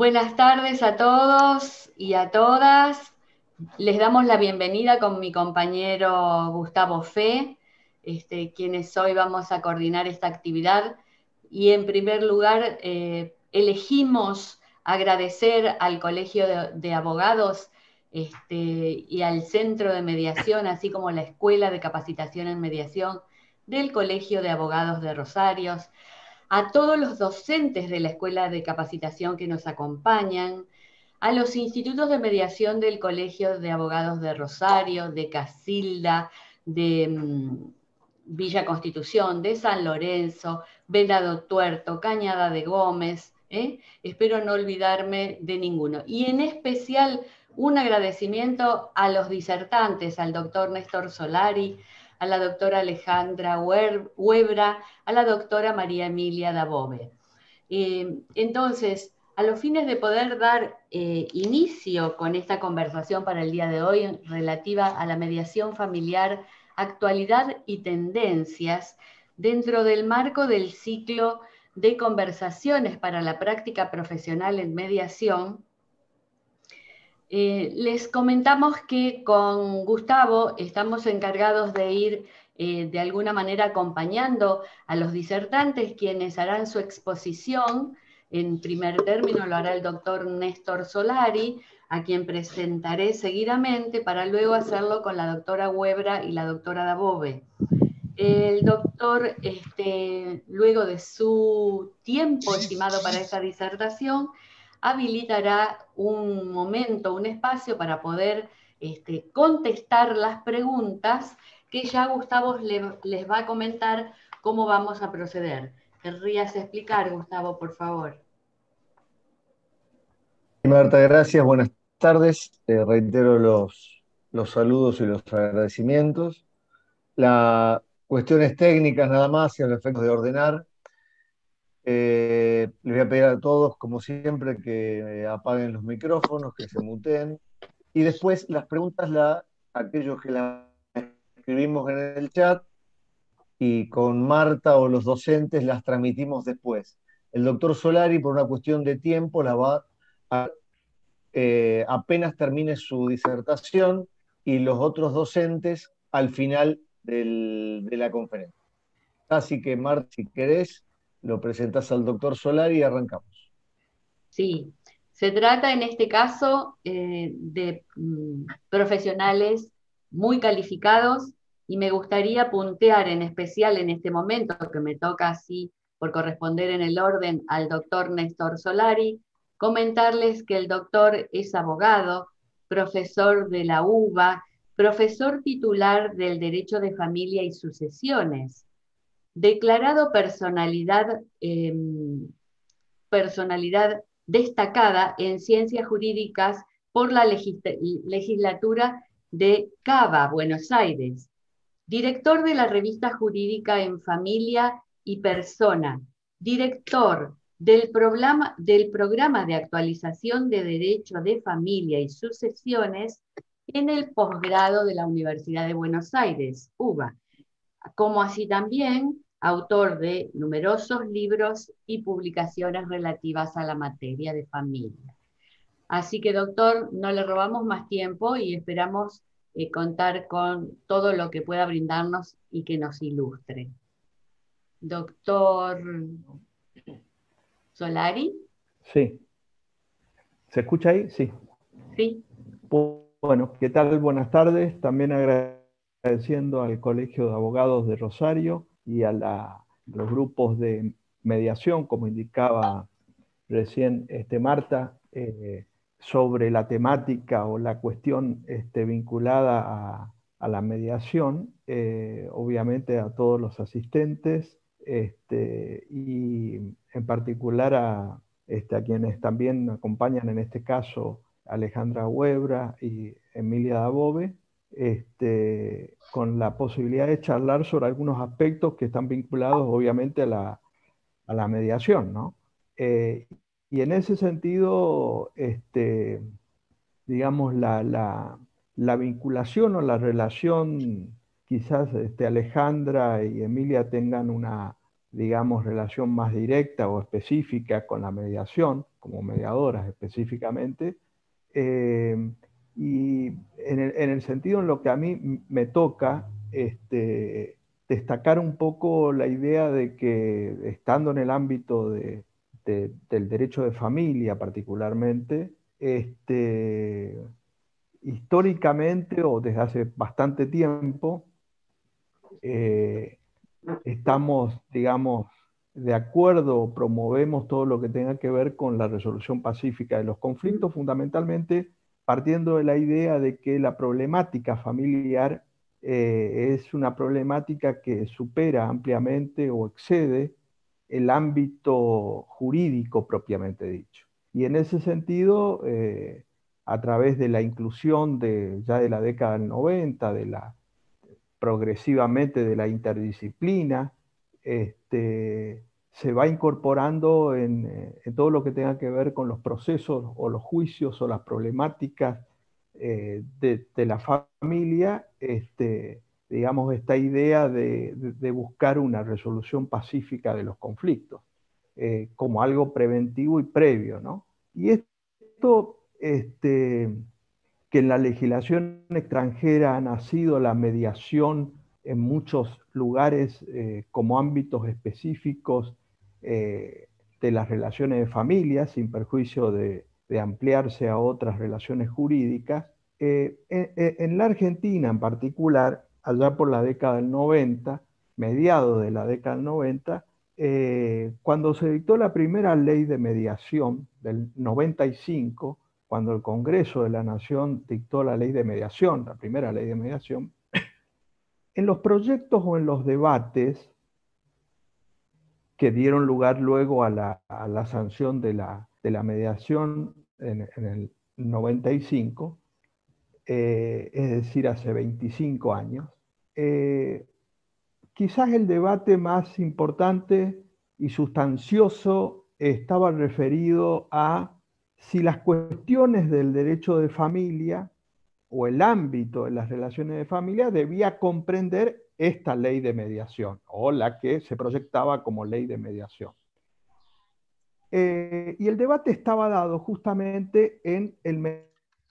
Buenas tardes a todos y a todas. Les damos la bienvenida con mi compañero Gustavo Fe, quienes hoy vamos a coordinar esta actividad. Y en primer lugar, elegimos agradecer al Colegio de Abogados y al Centro de Mediación, así como la Escuela de Capacitación en Mediación del Colegio de Abogados de Rosario, a todos los docentes de la Escuela de Capacitación que nos acompañan, a los institutos de mediación del Colegio de Abogados de Rosario, de Casilda, de Villa Constitución, de San Lorenzo, Venado Tuerto, Cañada de Gómez, espero no olvidarme de ninguno. Y en especial un agradecimiento a los disertantes, al doctor Néstor Solari, a la doctora Alejandra Huebra, a la doctora María Emilia Dabove. Entonces, a los fines de poder dar inicio con esta conversación para el día de hoy relativa a la mediación familiar, actualidad y tendencias, dentro del marco del ciclo de conversaciones para la práctica profesional en mediación, les comentamos que con Gustavo estamos encargados de ir de alguna manera acompañando a los disertantes, quienes harán su exposición. En primer término lo hará el doctor Néstor Solari, a quien presentaré seguidamente, para luego hacerlo con la doctora Huebra y la doctora Dabove. El doctor, luego de su tiempo estimado para esta disertación, habilitará un momento, un espacio para poder contestar las preguntas que ya Gustavo les va a comentar cómo vamos a proceder. ¿Querrías explicar, Gustavo, por favor? Marta, gracias, buenas tardes. Reitero los saludos y los agradecimientos. Las cuestiones técnicas nada más y a los efectos de ordenar. Les voy a pedir a todos, como siempre, que apaguen los micrófonos, que se muteen. Y después las preguntas, aquellos que las escribimos en el chat y con Marta o los docentes las transmitimos después. El doctor Solari, por una cuestión de tiempo, la va a apenas termine su disertación y los otros docentes al final de la conferencia. Así que, Marta, si querés, lo presentás al doctor Solari y arrancamos. Sí, se trata en este caso de profesionales muy calificados y me gustaría puntear en especial en este momento que me toca así por corresponder en el orden al doctor Néstor Solari, comentarles que el doctor es abogado, profesor de la UBA, profesor titular del Derecho de Familia y Sucesiones, declarado personalidad destacada en ciencias jurídicas por la legislatura de Cava, Buenos Aires, director de la revista jurídica En Familia y Persona, director del programa de actualización de Derecho de Familia y Sucesiones en el posgrado de la Universidad de Buenos Aires, UBA, como así también autor de numerosos libros y publicaciones relativas a la materia de familia. Así que, doctor, no le robamos más tiempo y esperamos contar con todo lo que pueda brindarnos y que nos ilustre. Doctor Solari, Sí, ¿se escucha ahí? Sí. sí. Bueno, ¿qué tal? Buenas tardes. También agradeciendo al Colegio de Abogados de Rosario y a los grupos de mediación, como indicaba recién Marta, sobre la temática o la cuestión vinculada a la mediación, obviamente a todos los asistentes y en particular a quienes también acompañan en este caso Alejandra Huebra y Emilia Dabove, con la posibilidad de charlar sobre algunos aspectos que están vinculados obviamente a la mediación, ¿no? Y en ese sentido, digamos, la vinculación o la relación, quizás Alejandra y Emilia tengan una digamos, relación más directa o específica con la mediación, como mediadoras específicamente, y en el sentido en lo que a mí me toca destacar un poco la idea de que estando en el ámbito del derecho de familia particularmente, históricamente o desde hace bastante tiempo, estamos, digamos, de acuerdo, promovemos todo lo que tenga que ver con la resolución pacífica de los conflictos, fundamentalmente partiendo de la idea de que la problemática familiar es una problemática que supera ampliamente o excede el ámbito jurídico propiamente dicho. Y en ese sentido, a través de la inclusión ya de la década del 90, progresivamente de la interdisciplina, se va incorporando en todo lo que tenga que ver con los procesos o los juicios o las problemáticas de la familia, digamos, esta idea de buscar una resolución pacífica de los conflictos, como algo preventivo y previo, ¿no? Y esto, que en la legislación extranjera ha nacido la mediación en muchos lugares como ámbitos específicos de las relaciones de familia, sin perjuicio de ampliarse a otras relaciones jurídicas. En la Argentina en particular, allá por la década del 90, mediados de la década del 90, cuando se dictó la primera ley de mediación del 95, cuando el Congreso de la Nación dictó la ley de mediación, la primera ley de mediación, en los proyectos o en los debates que dieron lugar luego a la sanción de la mediación en el 95, es decir, hace 25 años, quizás el debate más importante y sustancioso estaba referido a si las cuestiones del derecho de familia o el ámbito de las relaciones de familia debía comprender esta ley de mediación o la que se proyectaba como ley de mediación. Y el debate estaba dado justamente en el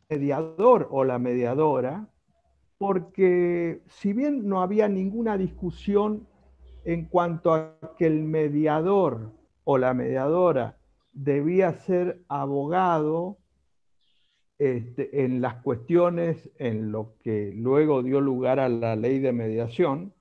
mediador o la mediadora, porque si bien no había ninguna discusión en cuanto a que el mediador o la mediadora debía ser abogado en las cuestiones en lo que luego dio lugar a la ley de mediación,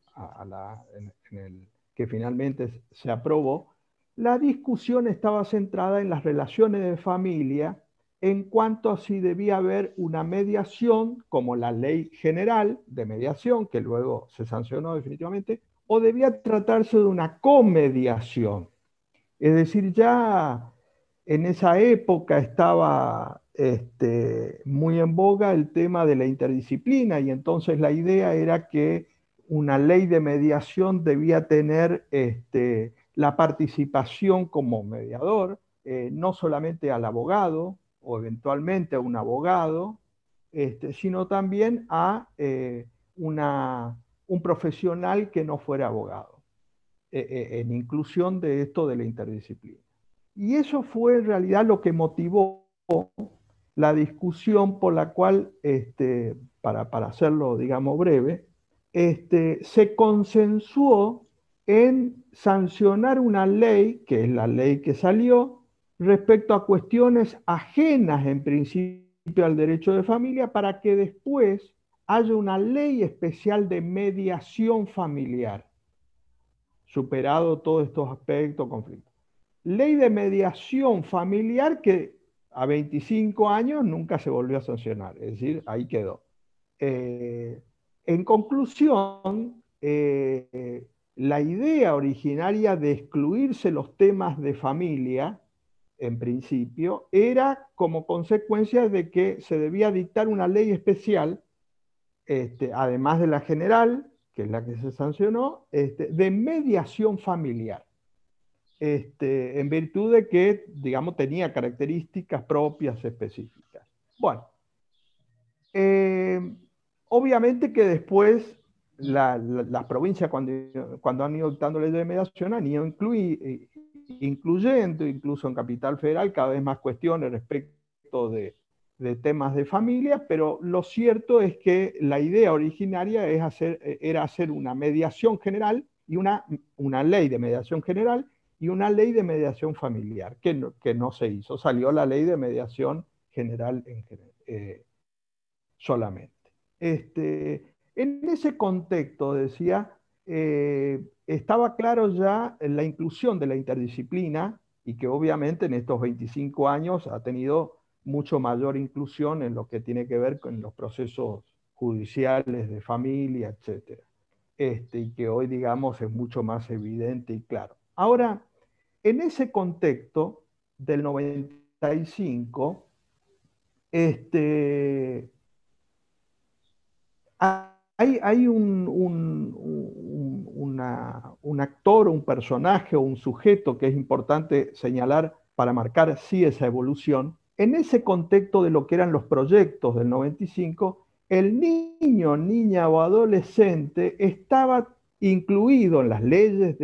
que finalmente se aprobó, la discusión estaba centrada en las relaciones de familia en cuanto a si debía haber una mediación, como la ley general de mediación, que luego se sancionó definitivamente, o debía tratarse de una comediación. Es decir, ya en esa época estaba muy en boga el tema de la interdisciplina y entonces la idea era que una ley de mediación debía tener la participación como mediador, no solamente al abogado o eventualmente a un abogado, sino también a un profesional que no fuera abogado, en inclusión de esto de la interdisciplina. Y eso fue en realidad lo que motivó la discusión por la cual, para hacerlo, digamos, breve, se consensuó en sancionar una ley, que es la ley que salió, respecto a cuestiones ajenas en principio al derecho de familia, para que después haya una ley especial de mediación familiar, superado todos estos aspectos, conflictos. Ley de mediación familiar que a 25 años nunca se volvió a sancionar, es decir, ahí quedó. En conclusión, la idea originaria de excluirse los temas de familia, en principio, era como consecuencia de que se debía dictar una ley especial, además de la general, que es la que se sancionó, de mediación familiar. En virtud de que, digamos, tenía características propias específicas. Bueno, obviamente que después las provincias cuando han ido dictando leyes de mediación han ido incluyendo, incluso en Capital Federal, cada vez más cuestiones respecto de temas de familia, pero lo cierto es que la idea originaria era hacer una mediación general y una ley de mediación general y una ley de mediación familiar, que no se hizo. Salió la ley de mediación general solamente. En ese contexto, decía, estaba claro ya la inclusión de la interdisciplina y que obviamente en estos 25 años ha tenido mucho mayor inclusión en lo que tiene que ver con los procesos judiciales de familia, etc. Y que hoy, digamos, es mucho más evidente y claro. Ahora, en ese contexto del 95, hay un actor, un personaje o un sujeto que es importante señalar para marcar sí esa evolución. En ese contexto de lo que eran los proyectos del 95, el niño, niña o adolescente estaba incluido en las leyes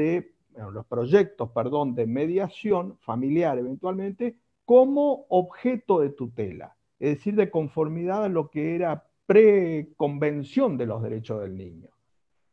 los proyectos, perdón, de mediación familiar eventualmente, como objeto de tutela, es decir, de conformidad a lo que era preconvención de los derechos del niño.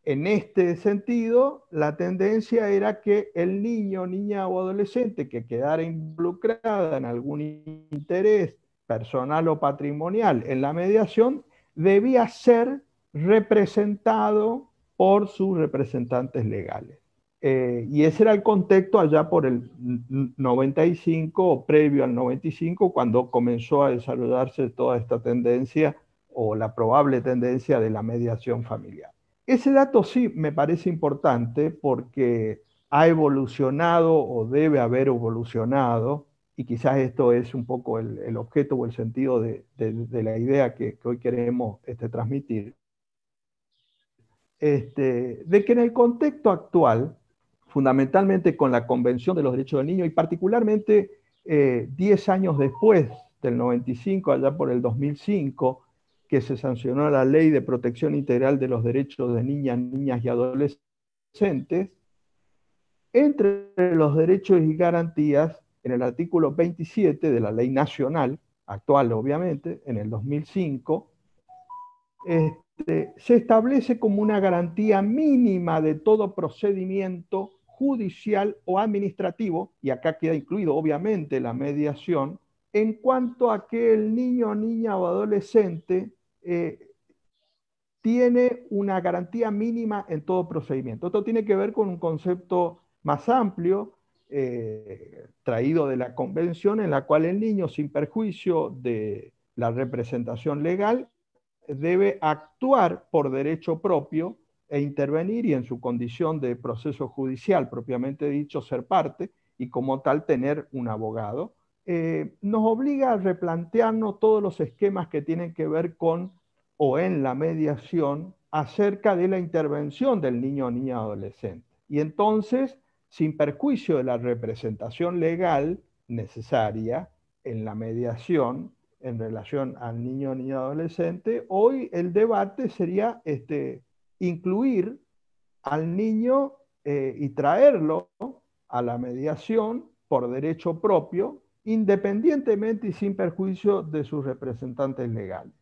En este sentido, la tendencia era que el niño, niña o adolescente que quedara involucrada en algún interés personal o patrimonial en la mediación debía ser representado por sus representantes legales. Y ese era el contexto allá por el 95 o previo al 95, cuando comenzó a desarrollarse toda esta tendencia o la probable tendencia de la mediación familiar. Ese dato sí me parece importante porque ha evolucionado o debe haber evolucionado, y quizás esto es un poco el objeto o el sentido de la idea que hoy queremos transmitir, de que en el contexto actual, fundamentalmente con la Convención de los Derechos del Niño y particularmente 10 años después del 95, allá por el 2005, que se sancionó la Ley de Protección Integral de los Derechos de Niñas, Niñas y Adolescentes, entre los derechos y garantías, en el artículo 27 de la Ley Nacional, actual obviamente, en el 2005, se establece como una garantía mínima de todo procedimiento judicial o administrativo, y acá queda incluido obviamente la mediación, en cuanto a que el niño, niña o adolescente tiene una garantía mínima en todo procedimiento. Esto tiene que ver con un concepto más amplio, traído de la Convención, en la cual el niño, sin perjuicio de la representación legal, debe actuar por derecho propio e intervenir, y en su condición de proceso judicial propiamente dicho, ser parte, y como tal tener un abogado. Nos obliga a replantearnos todos los esquemas que tienen que ver con o en la mediación acerca de la intervención del niño o niña adolescente. Y entonces, sin perjuicio de la representación legal necesaria en la mediación en relación al niño o niña adolescente, hoy el debate sería incluir al niño y traerlo a la mediación por derecho propio, independientemente y sin perjuicio de sus representantes legales.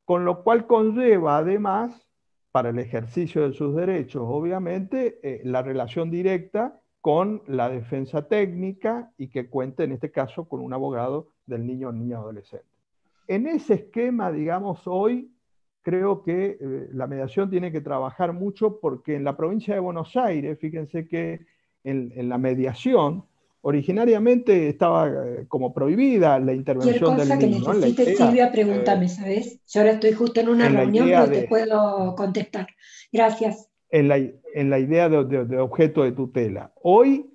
Con lo cual conlleva además, para el ejercicio de sus derechos, obviamente, la relación directa con la defensa técnica y que cuente en este caso con un abogado del niño o niña adolescente. En ese esquema, digamos, hoy creo que la mediación tiene que trabajar mucho, porque en la provincia de Buenos Aires, fíjense que en la mediación originariamente estaba como prohibida la Cualquier intervención del cosa que niño. necesites, Silvia, pregúntame, ¿sabes? Yo ahora estoy justo en una reunión, pero te puedo contestar. Gracias. En la idea de objeto de tutela. Hoy,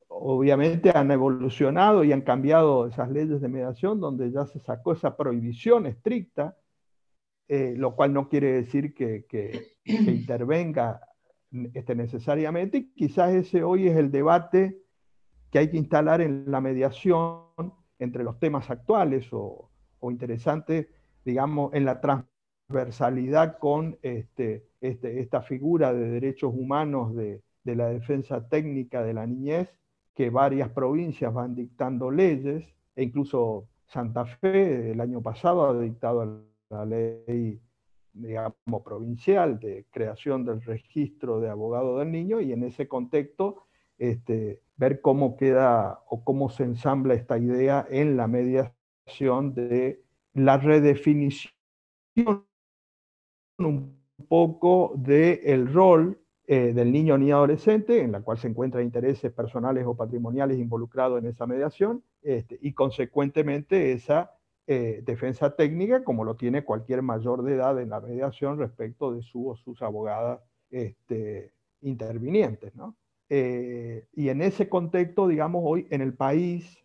obviamente, han evolucionado y han cambiado esas leyes de mediación donde ya se sacó esa prohibición estricta, lo cual no quiere decir que intervenga necesariamente. Quizás ese hoy es el debate que hay que instalar en la mediación entre los temas actuales o interesantes, digamos, en la transformación transversalidad con esta figura de derechos humanos de la defensa técnica de la niñez, que varias provincias van dictando leyes, e incluso Santa Fe el año pasado ha dictado la ley, digamos, provincial de creación del registro de abogado del niño, y en ese contexto ver cómo queda o cómo se ensambla esta idea en la mediación de la redefinición un poco del rol del niño o niña adolescente, en la cual se encuentran intereses personales o patrimoniales involucrados en esa mediación, y consecuentemente esa defensa técnica, como lo tiene cualquier mayor de edad en la mediación respecto de su o sus abogadas intervinientes, ¿no? Y en ese contexto, digamos, hoy en el país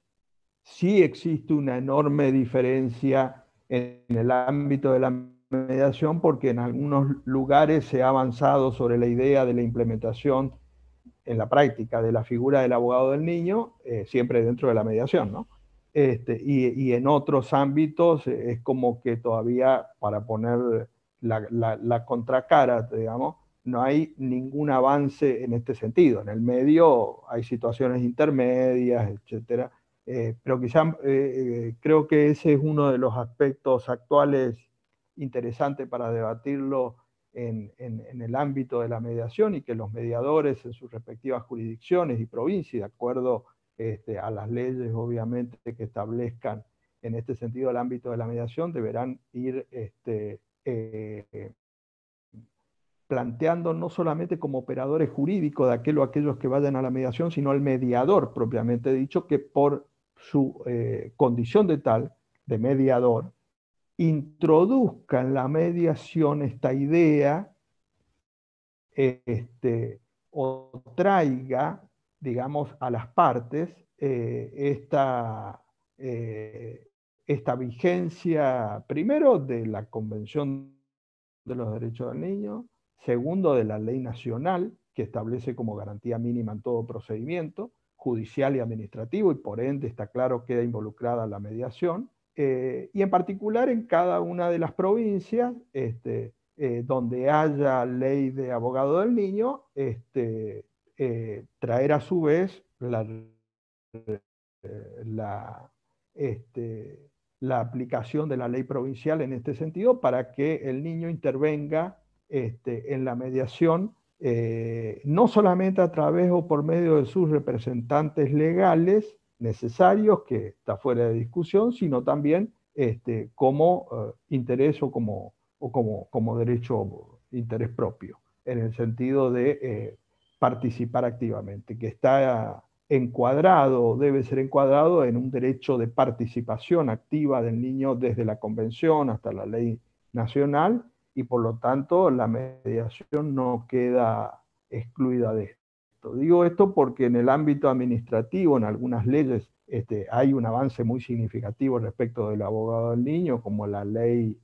sí existe una enorme diferencia en el ámbito de la mediación, porque en algunos lugares se ha avanzado sobre la idea de la implementación en la práctica de la figura del abogado del niño, siempre dentro de la mediación, ¿no? Y en otros ámbitos es como que todavía, para poner la contracara, digamos, no hay ningún avance en este sentido. En el medio hay situaciones intermedias, etcétera. Pero quizá creo que ese es uno de los aspectos actuales interesantes para debatirlo en el ámbito de la mediación, y que los mediadores en sus respectivas jurisdicciones y provincias, de acuerdo a las leyes obviamente que establezcan en este sentido el ámbito de la mediación, deberán ir planteando no solamente como operadores jurídicos de aquellos que vayan a la mediación, sino al mediador propiamente dicho, que por su condición de tal, de mediador, introduzca en la mediación esta idea o traiga, digamos, a las partes esta vigencia, primero, de la Convención de los Derechos del Niño, segundo, de la ley nacional, que establece como garantía mínima en todo procedimiento, judicial y administrativo, y por ende está claro queda involucrada la mediación, y en particular en cada una de las provincias, donde haya ley de abogado del niño, traer a su vez la aplicación de la ley provincial en este sentido, para que el niño intervenga en la mediación, no solamente a través o por medio de sus representantes legales necesarios, que está fuera de discusión, sino también como interés o como derecho, interés propio, en el sentido de participar activamente, que está encuadrado, debe ser encuadrado en un derecho de participación activa del niño desde la convención hasta la ley nacional, y por lo tanto la mediación no queda excluida de esto. Digo esto porque en el ámbito administrativo, en algunas leyes, hay un avance muy significativo respecto del abogado del niño, como la ley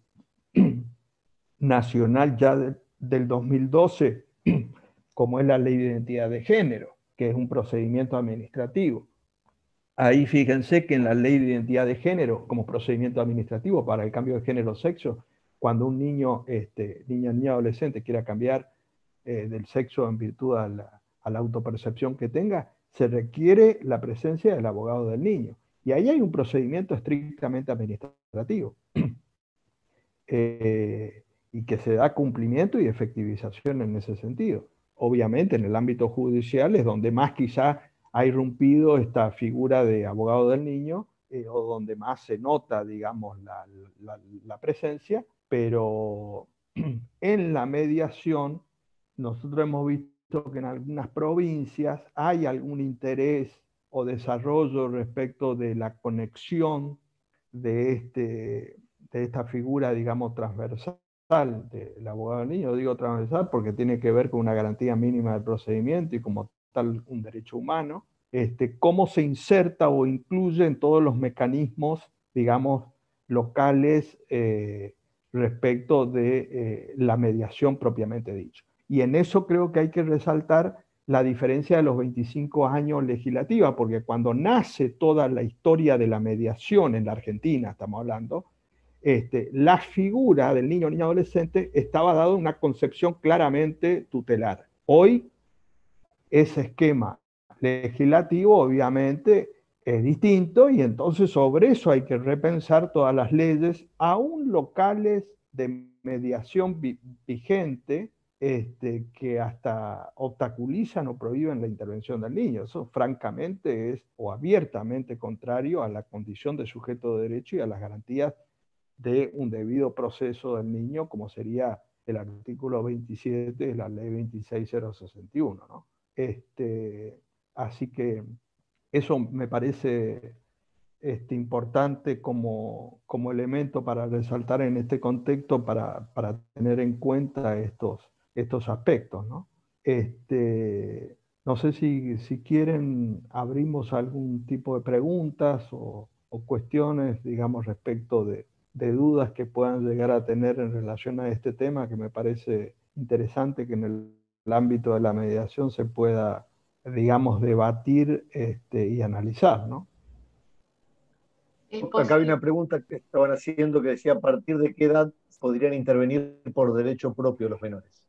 nacional ya del 2012, como es la ley de identidad de género, que es un procedimiento administrativo. Ahí fíjense que en la ley de identidad de género, como procedimiento administrativo para el cambio de género o sexo, cuando un niño, niña adolescente quiera cambiar del sexo en virtud a la autopercepción que tenga, se requiere la presencia del abogado del niño. Y ahí hay un procedimiento estrictamente administrativo. Y que se da cumplimiento y efectivización en ese sentido. Obviamente en el ámbito judicial es donde más quizá ha irrumpido esta figura de abogado del niño, o donde más se nota, digamos, la presencia, pero en la mediación nosotros hemos visto que en algunas provincias hay algún interés o desarrollo respecto de la conexión de esta figura, digamos, transversal del abogado del niño. Digo transversal porque tiene que ver con una garantía mínima del procedimiento y como tal un derecho humano, cómo se inserta o incluye en todos los mecanismos, digamos, locales respecto de la mediación propiamente dicho. Y en eso creo que hay que resaltar la diferencia de los 25 años legislativa, porque cuando nace toda la historia de la mediación en la Argentina, estamos hablando, la figura del niño o niña adolescente estaba dada una concepción claramente tutelar. Hoy ese esquema legislativo obviamente es distinto y entonces sobre eso hay que repensar todas las leyes, aún locales de mediación vigente, que hasta obstaculizan o prohíben la intervención del niño. Eso francamente es o abiertamente contrario a la condición de sujeto de derecho y a las garantías de un debido proceso del niño, como sería el artículo 27 de la ley 26061, ¿no? Así que eso me parece importante como elemento para resaltar en este contexto, para tener en cuenta estos aspectos, ¿no? No sé si quieren, abrimos algún tipo de preguntas o cuestiones, digamos, respecto de dudas que puedan llegar a tener en relación a este tema, que me parece interesante que en el ámbito de la mediación se pueda, digamos, debatir y analizar, ¿no? Acá hay una pregunta que estaban haciendo que decía: ¿a partir de qué edad podrían intervenir por derecho propio los menores?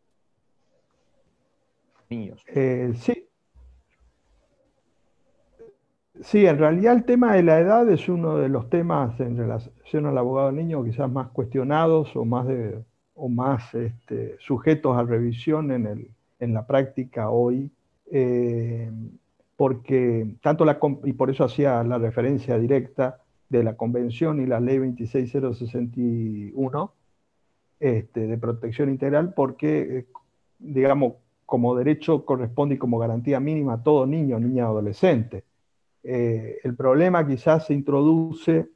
Niños. Sí. Sí, en realidad el tema de la edad es uno de los temas en relación al abogado del niño quizás más cuestionados o más sujetos a revisión en la práctica hoy, porque y por eso hacía la referencia directa de la Convención y la Ley 26061 de protección integral, porque, digamos, como derecho corresponde y como garantía mínima a todo niño, niña, adolescente. El problema quizás se introduce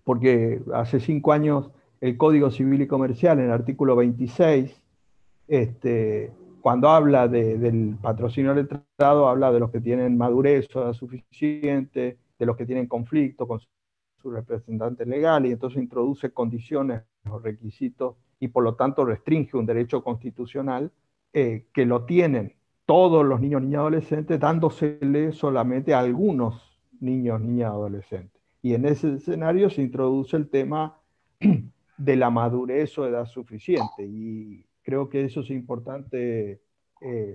porque hace 5 años el Código Civil y Comercial, en el artículo 26, cuando habla del patrocinio letrado, habla de los que tienen madurez o edad suficiente, de los que tienen conflicto con su representante legal, y entonces introduce condiciones o requisitos y por lo tanto restringe un derecho constitucional que lo tienen todos los niños, niñas, adolescentes, dándosele solamente a algunos niños, niñas, adolescentes. Y en ese escenario se introduce el tema de la madurez o edad suficiente. Y creo que eso es importante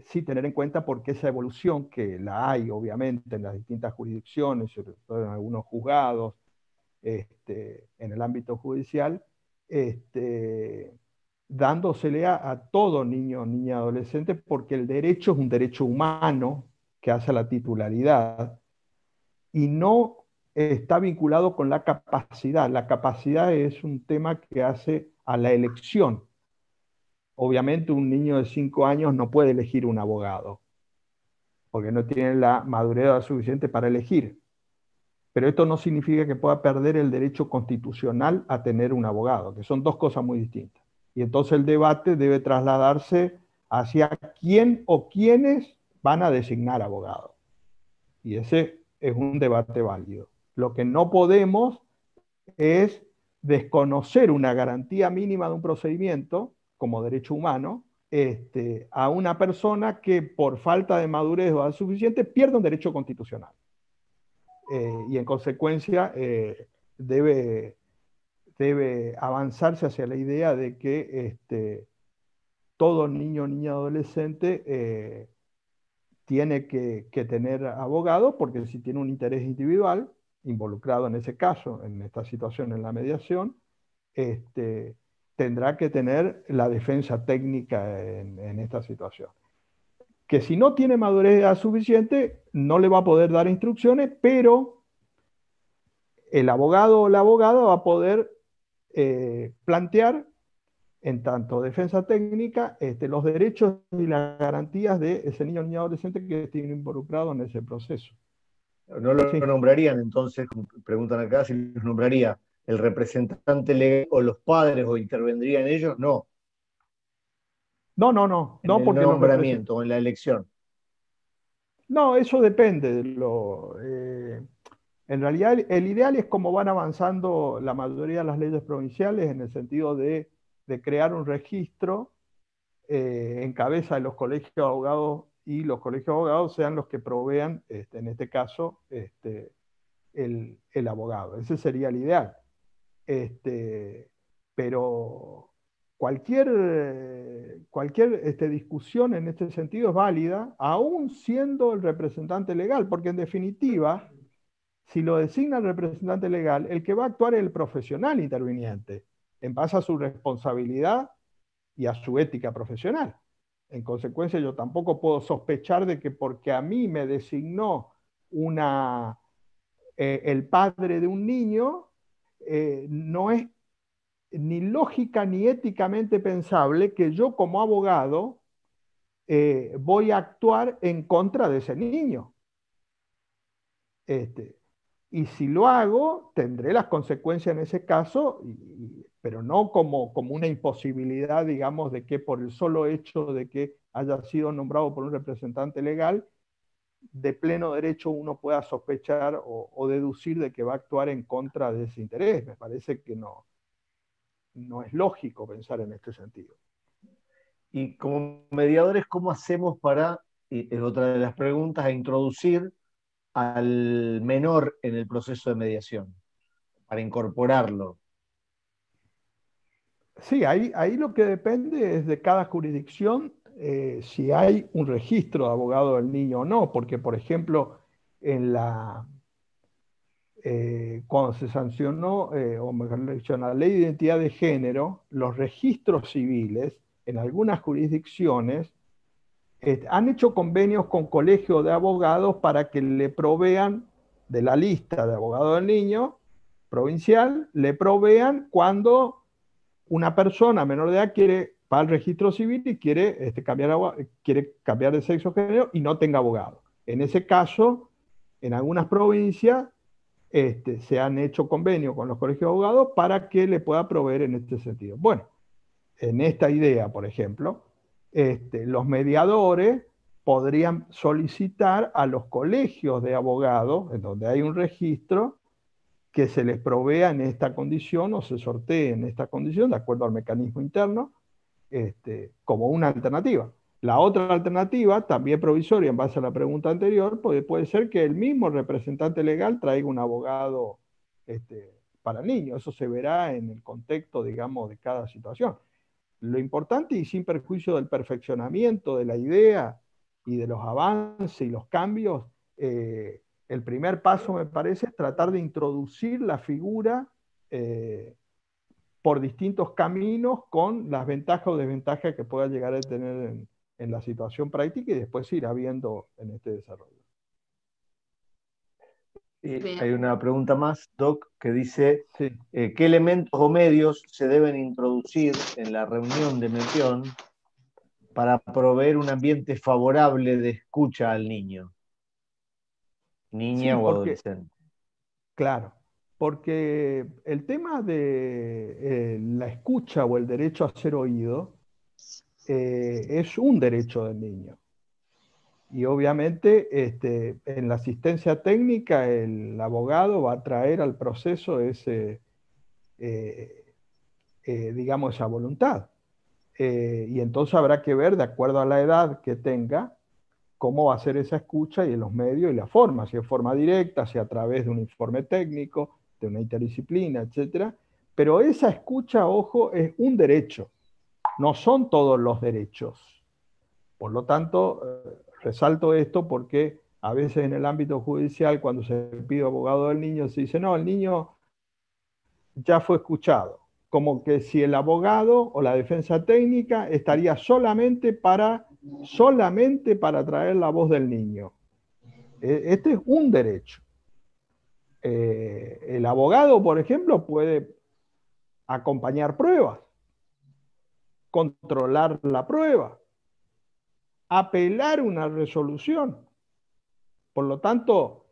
sí tener en cuenta, porque esa evolución, que la hay obviamente en las distintas jurisdicciones, sobre todo en algunos juzgados, en el ámbito judicial, dándosele a todo niño, niña, adolescente, porque el derecho es un derecho humano que hace a la titularidad y no está vinculado con la capacidad. La capacidad es un tema que hace a la elección. Obviamente un niño de 5 años no puede elegir un abogado, porque no tiene la madurez suficiente para elegir. Pero esto no significa que pueda perder el derecho constitucional a tener un abogado, que son dos cosas muy distintas. Y entonces el debate debe trasladarse hacia quién o quiénes van a designar abogados. Y ese es un debate válido. Lo que no podemos es desconocer una garantía mínima de un procedimiento como derecho humano a una persona que por falta de madurez o edad suficiente pierde un derecho constitucional. Y en consecuencia debe avanzarse hacia la idea de que todo niño, niña, adolescente tiene que tener abogado, porque si tiene un interés individual involucrado en ese caso, en esta situación, en la mediación, tendrá que tener la defensa técnica en esta situación. Que si no tiene madurez suficiente, no le va a poder dar instrucciones, pero el abogado o la abogada va a poder plantear, en tanto defensa técnica, los derechos y las garantías de ese niño o niña adolescente que esté involucrado en ese proceso. ¿No lo nombrarían entonces, preguntan acá, si los nombraría el representante legal o los padres, o intervendrían ellos? No. No, en el porque nombramiento o en la elección. No, eso depende en realidad, el ideal es como van avanzando la mayoría de las leyes provinciales, en el sentido de crear un registro en cabeza de los colegios de abogados, y los colegios de abogados sean los que provean, en este caso, el abogado. Ese sería el ideal. Pero cualquier discusión en este sentido es válida, aún siendo el representante legal, porque en definitiva, si lo designa el representante legal, el que va a actuar es el profesional interviniente, en base a su responsabilidad y a su ética profesional. En consecuencia, yo tampoco puedo sospechar de que porque a mí me designó el padre de un niño, no es ni lógica ni éticamente pensable que yo como abogado voy a actuar en contra de ese niño. Y si lo hago, tendré las consecuencias en ese caso, pero no como una imposibilidad, digamos, de que por el solo hecho de que haya sido nombrado por un representante legal, de pleno derecho uno pueda sospechar o deducir de que va a actuar en contra de ese interés. Me parece que no es lógico pensar en este sentido. Y como mediadores, ¿cómo hacemos para, y es otra de las preguntas, a introducir al menor en el proceso de mediación, para incorporarlo? Sí, ahí lo que depende es de cada jurisdicción, si hay un registro de abogado del niño o no, porque por ejemplo, cuando se sancionó, o mejor dicho, en la ley de identidad de género, los registros civiles en algunas jurisdicciones han hecho convenios con colegios de abogados para que le provean de la lista de abogados del niño provincial, le provean cuando una persona menor de edad va al registro civil y quiere cambiar de sexo o género y no tenga abogado. En ese caso, en algunas provincias se han hecho convenios con los colegios de abogados para que le pueda proveer en este sentido. Bueno, en esta idea, por ejemplo, los mediadores podrían solicitar a los colegios de abogados, en donde hay un registro, que se les provea en esta condición o se sortee en esta condición, de acuerdo al mecanismo interno, como una alternativa. La otra alternativa, también provisoria en base a la pregunta anterior, puede ser que el mismo representante legal traiga un abogado para niños. Eso se verá en el contexto, digamos, de cada situación. Lo importante, y sin perjuicio del perfeccionamiento de la idea y de los avances y los cambios, el primer paso, me parece, es tratar de introducir la figura por distintos caminos con las ventajas o desventajas que pueda llegar a tener en la situación práctica, y después se irá viendo en este desarrollo. Hay una pregunta más, Doc, que dice, sí. ¿Qué elementos o medios se deben introducir en la reunión de mediación para proveer un ambiente favorable de escucha al niño, niña o adolescente? Claro, porque el tema de la escucha o el derecho a ser oído es un derecho del niño. Y obviamente en la asistencia técnica el abogado va a traer al proceso digamos, esa voluntad. Y entonces habrá que ver, de acuerdo a la edad que tenga, cómo va a ser esa escucha y en los medios y la forma, si es forma directa, si a través de un informe técnico, de una interdisciplina, etc. Pero esa escucha, ojo, es un derecho, no son todos los derechos. Por lo tanto, resalto esto porque a veces en el ámbito judicial, cuando se pide abogado del niño, se dice, no, el niño ya fue escuchado. Como que si el abogado o la defensa técnica estaría solamente para traer la voz del niño. Este es un derecho. El abogado, por ejemplo, puede acompañar pruebas, controlar la prueba, apelar una resolución. Por lo tanto,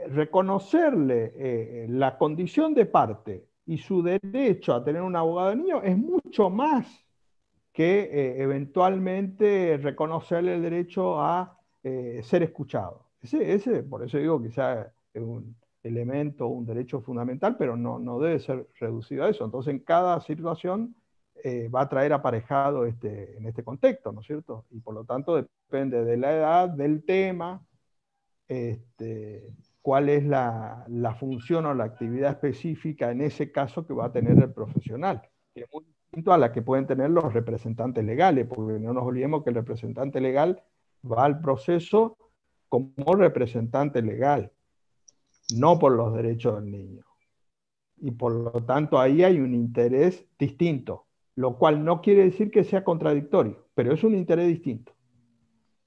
reconocerle la condición de parte y su derecho a tener un abogado de niño es mucho más que eventualmente reconocerle el derecho a ser escuchado. Por eso digo que quizá es un elemento, un derecho fundamental, pero no debe ser reducido a eso. Entonces, en cada situación va a traer aparejado en este contexto, ¿no es cierto? Y por lo tanto depende de la edad, del tema, cuál es la función o la actividad específica en ese caso que va a tener el profesional, que es muy distinto a la que pueden tener los representantes legales, porque no nos olvidemos que el representante legal va al proceso como representante legal, no por los derechos del niño. Y por lo tanto ahí hay un interés distinto, lo cual no quiere decir que sea contradictorio, pero es un interés distinto.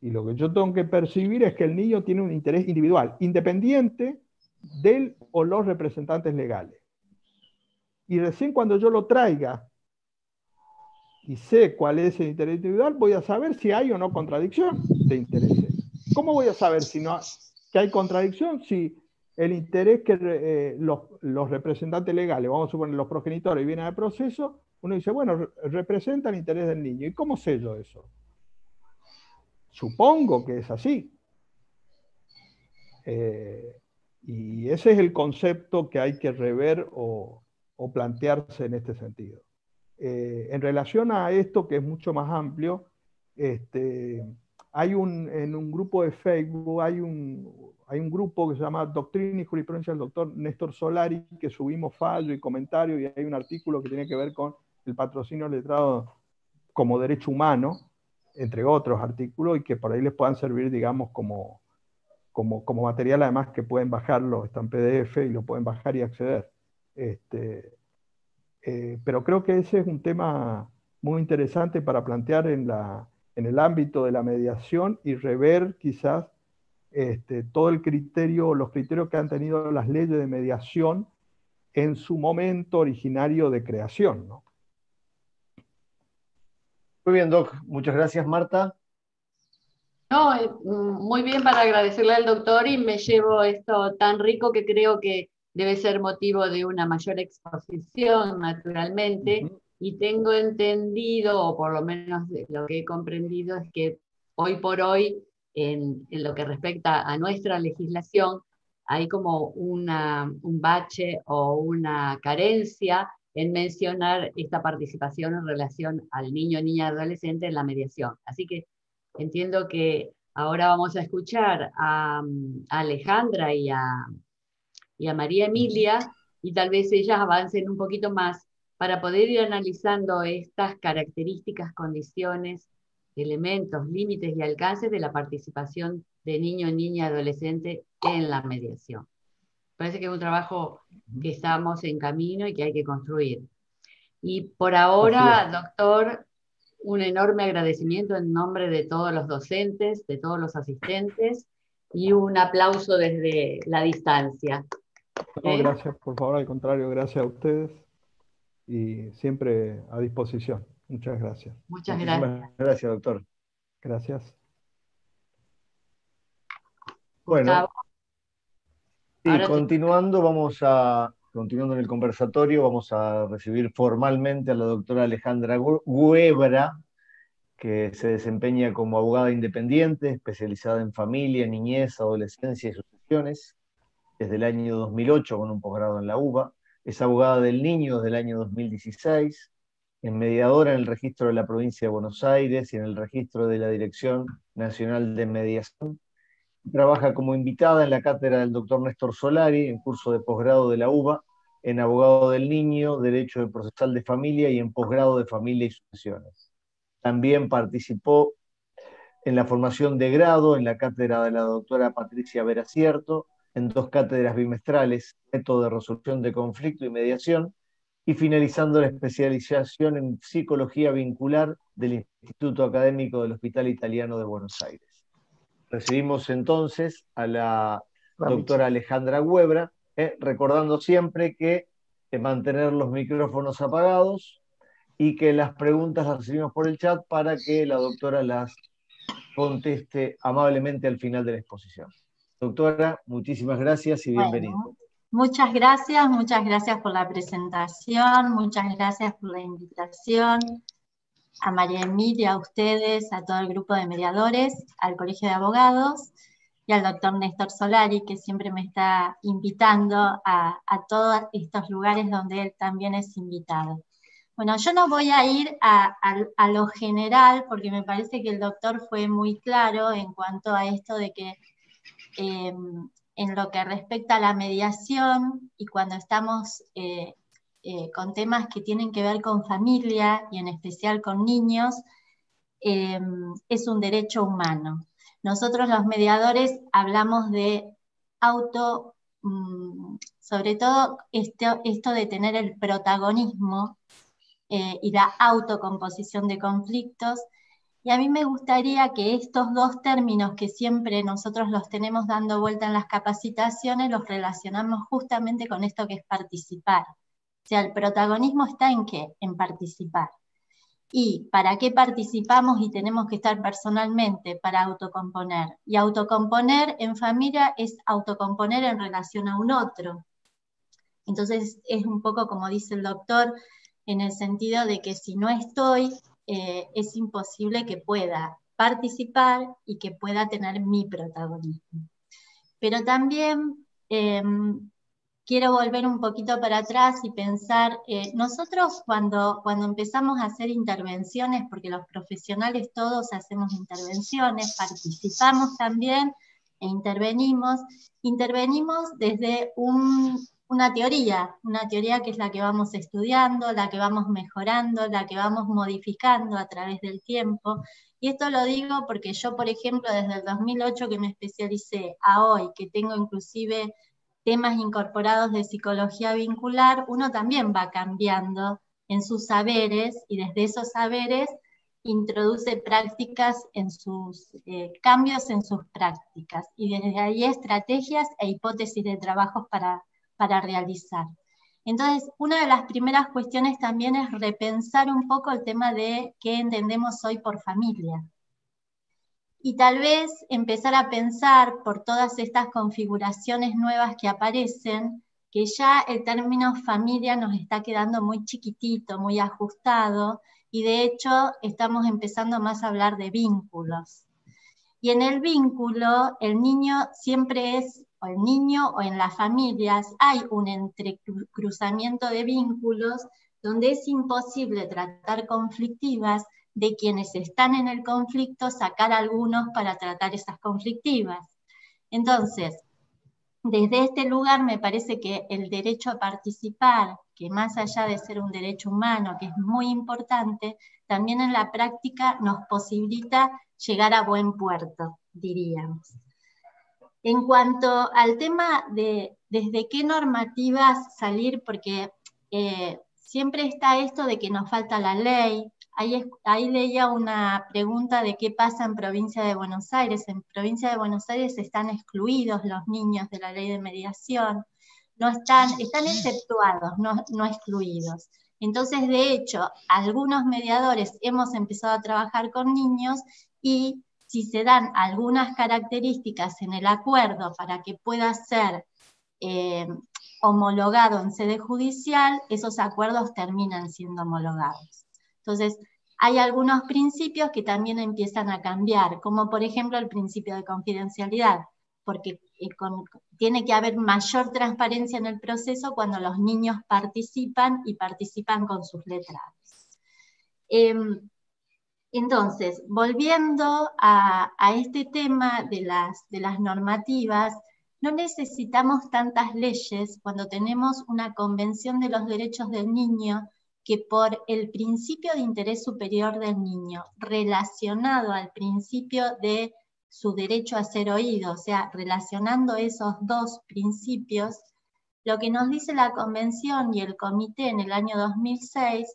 Y lo que yo tengo que percibir es que el niño tiene un interés individual, independiente del o los representantes legales. Y recién cuando yo lo traiga y sé cuál es el interés individual, voy a saber si hay o no contradicción de intereses. ¿Cómo voy a saber que hay contradicción si el interés que los representantes legales, vamos a suponer los progenitores, vienen al proceso, uno dice, bueno, representa el interés del niño? ¿Y cómo sé yo eso? Supongo que es así. Y ese es el concepto que hay que rever o plantearse en este sentido. En relación a esto, que es mucho más amplio, hay en un grupo de Facebook, hay un grupo que se llama Doctrina y Jurisprudencia del doctor Néstor Solari, que subimos fallo y comentario, y hay un artículo que tiene que ver con el patrocinio letrado como derecho humano, entre otros artículos, y que por ahí les puedan servir, digamos, como material, además que pueden bajarlo, está en PDF y lo pueden bajar y acceder. Pero creo que ese es un tema muy interesante para plantear en el ámbito de la mediación y rever quizás todo el criterio, los criterios que han tenido las leyes de mediación en su momento originario de creación, ¿no? Muy bien, Doc. Muchas gracias, Marta. No, muy bien, para agradecerle al doctor, y me llevo esto tan rico que creo que debe ser motivo de una mayor exposición, naturalmente, y tengo entendido, o por lo menos lo que he comprendido, es que hoy por hoy, en lo que respecta a nuestra legislación, hay como un bache o una carencia en mencionar esta participación en relación al niño, niña, adolescente en la mediación. Así que entiendo que ahora vamos a escuchar a Alejandra y a María Emilia, y tal vez ellas avancen un poquito más para poder ir analizando estas características, condiciones, elementos, límites y alcances de la participación de niño, niña, adolescente en la mediación. Parece que es un trabajo que estamos en camino y que hay que construir. Y por ahora, doctor, un enorme agradecimiento en nombre de todos los docentes, de todos los asistentes, y un aplauso desde la distancia. No, gracias, por favor, al contrario, gracias a ustedes y siempre a disposición. Muchas gracias. Muchas gracias. Gracias, doctor. Gracias. Bueno, y continuando en el conversatorio, vamos a recibir formalmente a la doctora Alejandra Guebra, que se desempeña como abogada independiente, especializada en familia, niñez, adolescencia y sucesiones, desde el año 2008 con un posgrado en la UBA. Es abogada del niño desde el año 2016, es mediadora en el registro de la provincia de Buenos Aires y en el registro de la Dirección Nacional de Mediación. Trabaja como invitada en la cátedra del doctor Néstor Solari, en curso de posgrado de la UBA, en abogado del niño, derecho procesal de familia y en posgrado de familia y sucesiones. También participó en la formación de grado en la cátedra de la doctora Patricia Veracierto, en 2 cátedras bimestrales, método de resolución de conflicto y mediación, y finalizando la especialización en psicología vincular del Instituto Académico del Hospital Italiano de Buenos Aires. Recibimos entonces a la doctora Alejandra Guebra, recordando siempre que mantener los micrófonos apagados y que las preguntas las recibimos por el chat para que la doctora las conteste amablemente al final de la exposición. Doctora, muchísimas gracias y bienvenida. Bueno, muchas gracias por la presentación, muchas gracias por la invitación. A María Emilia, a ustedes, a todo el grupo de mediadores, al Colegio de Abogados y al doctor Néstor Solari, que siempre me está invitando a todos estos lugares donde él también es invitado. Bueno, yo no voy a ir a lo general, porque me parece que el doctor fue muy claro en cuanto a esto de que en lo que respecta a la mediación y cuando estamos con temas que tienen que ver con familia y en especial con niños, es un derecho humano. Nosotros los mediadores hablamos de sobre todo esto de tener el protagonismo y la autocomposición de conflictos, y a mí me gustaría que estos dos términos que siempre nosotros los tenemos dando vuelta en las capacitaciones, los relacionamos justamente con esto que es participar. O sea, el protagonismo está ¿en qué? En participar. ¿Y para qué participamos y tenemos que estar personalmente? Para autocomponer. Y autocomponer en familia es autocomponer en relación a un otro. Entonces es un poco como dice el doctor, en el sentido de que si no estoy, es imposible que pueda participar y que pueda tener mi protagonismo. Pero también quiero volver un poquito para atrás y pensar, nosotros cuando empezamos a hacer intervenciones, porque los profesionales todos hacemos intervenciones, participamos también e intervenimos desde una teoría que es la que vamos estudiando, la que vamos mejorando, la que vamos modificando a través del tiempo. Y esto lo digo porque yo, por ejemplo, desde el 2008 que me especialicé a hoy, que tengo inclusive temas incorporados de psicología vincular, uno también va cambiando en sus saberes y desde esos saberes introduce prácticas en sus cambios en sus prácticas y desde ahí estrategias e hipótesis de trabajos para realizar. Entonces, una de las primeras cuestiones también es repensar un poco el tema de qué entendemos hoy por familia. Y tal vez empezar a pensar por todas estas configuraciones nuevas que aparecen, que ya el término familia nos está quedando muy chiquitito, muy ajustado, y de hecho estamos empezando más a hablar de vínculos. Y en el vínculo, el niño siempre es, o el niño o en las familias, hay un entrecruzamiento de vínculos donde es imposible tratar conflictivas de quienes están en el conflicto, sacar algunos para tratar esas conflictivas. Entonces, desde este lugar me parece que el derecho a participar, que más allá de ser un derecho humano, que es muy importante, también en la práctica nos posibilita llegar a buen puerto, diríamos. En cuanto al tema de desde qué normativas salir, porque siempre está esto de que nos falta la ley. Ahí leía una pregunta de qué pasa en Provincia de Buenos Aires. En Provincia de Buenos Aires están excluidos los niños de la ley de mediación, están exceptuados, no excluidos. Entonces, de hecho, algunos mediadores hemos empezado a trabajar con niños y si se dan algunas características en el acuerdo para que pueda ser homologado en sede judicial, esos acuerdos terminan siendo homologados. Entonces, hay algunos principios que también empiezan a cambiar, como por ejemplo el principio de confidencialidad, porque tiene que haber mayor transparencia en el proceso cuando los niños participan y participan con sus letrados. Entonces, volviendo a este tema de las normativas, no necesitamos tantas leyes cuando tenemos una Convención de los Derechos del Niño que por el principio de interés superior del niño, relacionado al principio de su derecho a ser oído, o sea, relacionando esos dos principios, lo que nos dice la Convención y el Comité en el año 2006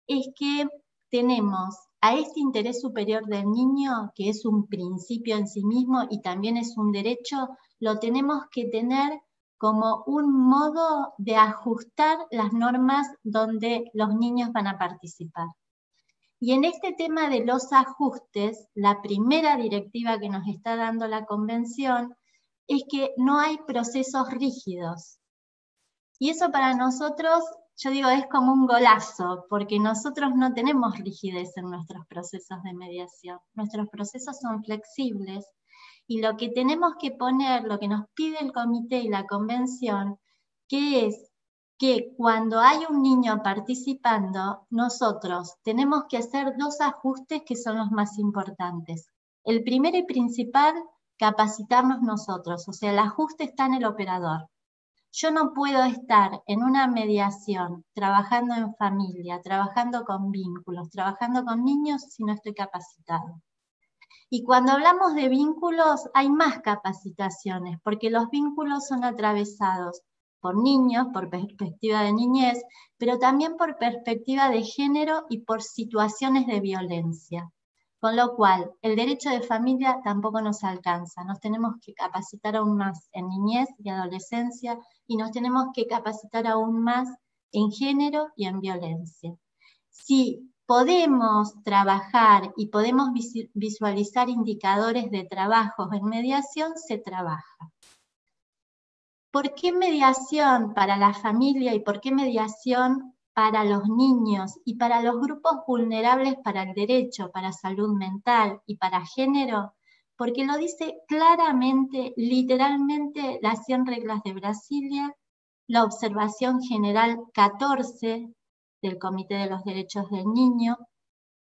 es que tenemos a este interés superior del niño, que es un principio en sí mismo y también es un derecho, lo tenemos que tener como un modo de ajustar las normas donde los niños van a participar. Y en este tema de los ajustes, la primera directiva que nos está dando la Convención es que no hay procesos rígidos. Y eso para nosotros, yo digo, es como un golazo, porque nosotros no tenemos rigidez en nuestros procesos de mediación. Nuestros procesos son flexibles y lo que tenemos que poner, lo que nos pide el comité y la convención, que es que cuando hay un niño participando, nosotros tenemos que hacer dos ajustes que son los más importantes. El primero y principal capacitarnos nosotros, o sea, el ajuste está en el operador. Yo no puedo estar en una mediación, trabajando en familia, trabajando con vínculos, trabajando con niños si no estoy capacitado. Y cuando hablamos de vínculos, hay más capacitaciones, porque los vínculos son atravesados por niños, por perspectiva de niñez, pero también por perspectiva de género y por situaciones de violencia. Con lo cual, el derecho de familia tampoco nos alcanza. Nos tenemos que capacitar aún más en niñez y adolescencia y nos tenemos que capacitar aún más en género y en violencia. Si podemos trabajar y podemos visualizar indicadores de trabajos en mediación, se trabaja. ¿Por qué mediación para la familia y por qué mediación para los niños y para los grupos vulnerables para el derecho, para salud mental y para género? Porque lo dice claramente, literalmente, las 100 reglas de Brasilia, la observación general 14 del Comité de los Derechos del Niño,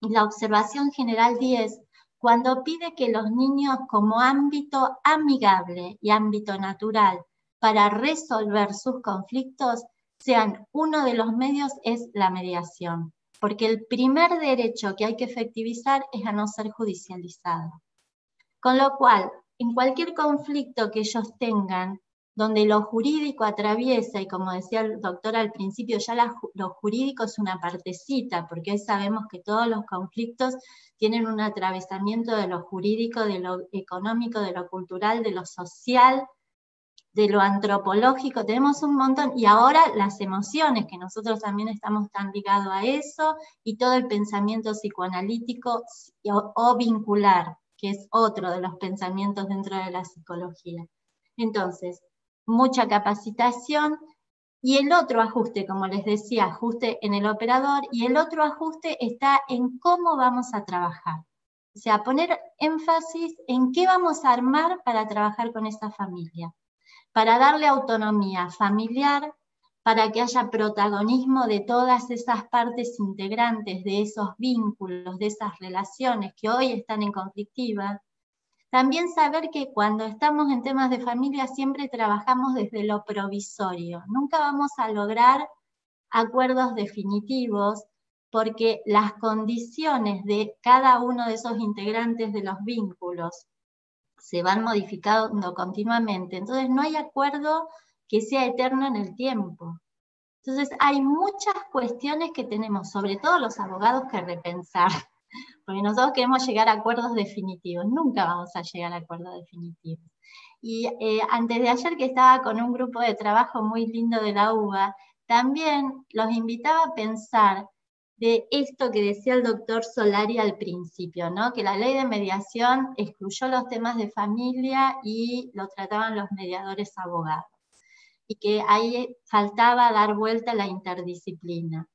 y la observación general 10, cuando pide que los niños como ámbito amigable y ámbito natural para resolver sus conflictos sean uno de los medios es la mediación, porque el primer derecho que hay que efectivizar es a no ser judicializado. Con lo cual, en cualquier conflicto que ellos tengan, donde lo jurídico atraviesa, y como decía el doctor al principio, ya lo jurídico es una partecita, porque hoy sabemos que todos los conflictos tienen un atravesamiento de lo jurídico, de lo económico, de lo cultural, de lo social, de lo antropológico, tenemos un montón, y ahora las emociones, que nosotros también estamos tan ligados a eso, y todo el pensamiento psicoanalítico o vincular, que es otro de los pensamientos dentro de la psicología. Entonces, mucha capacitación, y el otro ajuste, como les decía, ajuste en el operador, y el otro ajuste está en cómo vamos a trabajar. O sea, poner énfasis en qué vamos a armar para trabajar con esa familia, para darle autonomía familiar, para que haya protagonismo de todas esas partes integrantes de esos vínculos, de esas relaciones que hoy están en conflictiva. También saber que cuando estamos en temas de familia siempre trabajamos desde lo provisorio. Nunca vamos a lograr acuerdos definitivos porque las condiciones de cada uno de esos integrantes de los vínculos se van modificando continuamente. Entonces no hay acuerdo que sea eterno en el tiempo. Entonces hay muchas cuestiones que tenemos, sobre todo los abogados, que repensar. Porque nosotros queremos llegar a acuerdos definitivos, nunca vamos a llegar a acuerdos definitivos. Y antes de ayer que estaba con un grupo de trabajo muy lindo de la UBA, también los invitaba a pensar de esto que decía el doctor Solari al principio, ¿no? Que la ley de mediación excluyó los temas de familia y lo trataban los mediadores abogados. Y que ahí faltaba dar vuelta a la interdisciplina.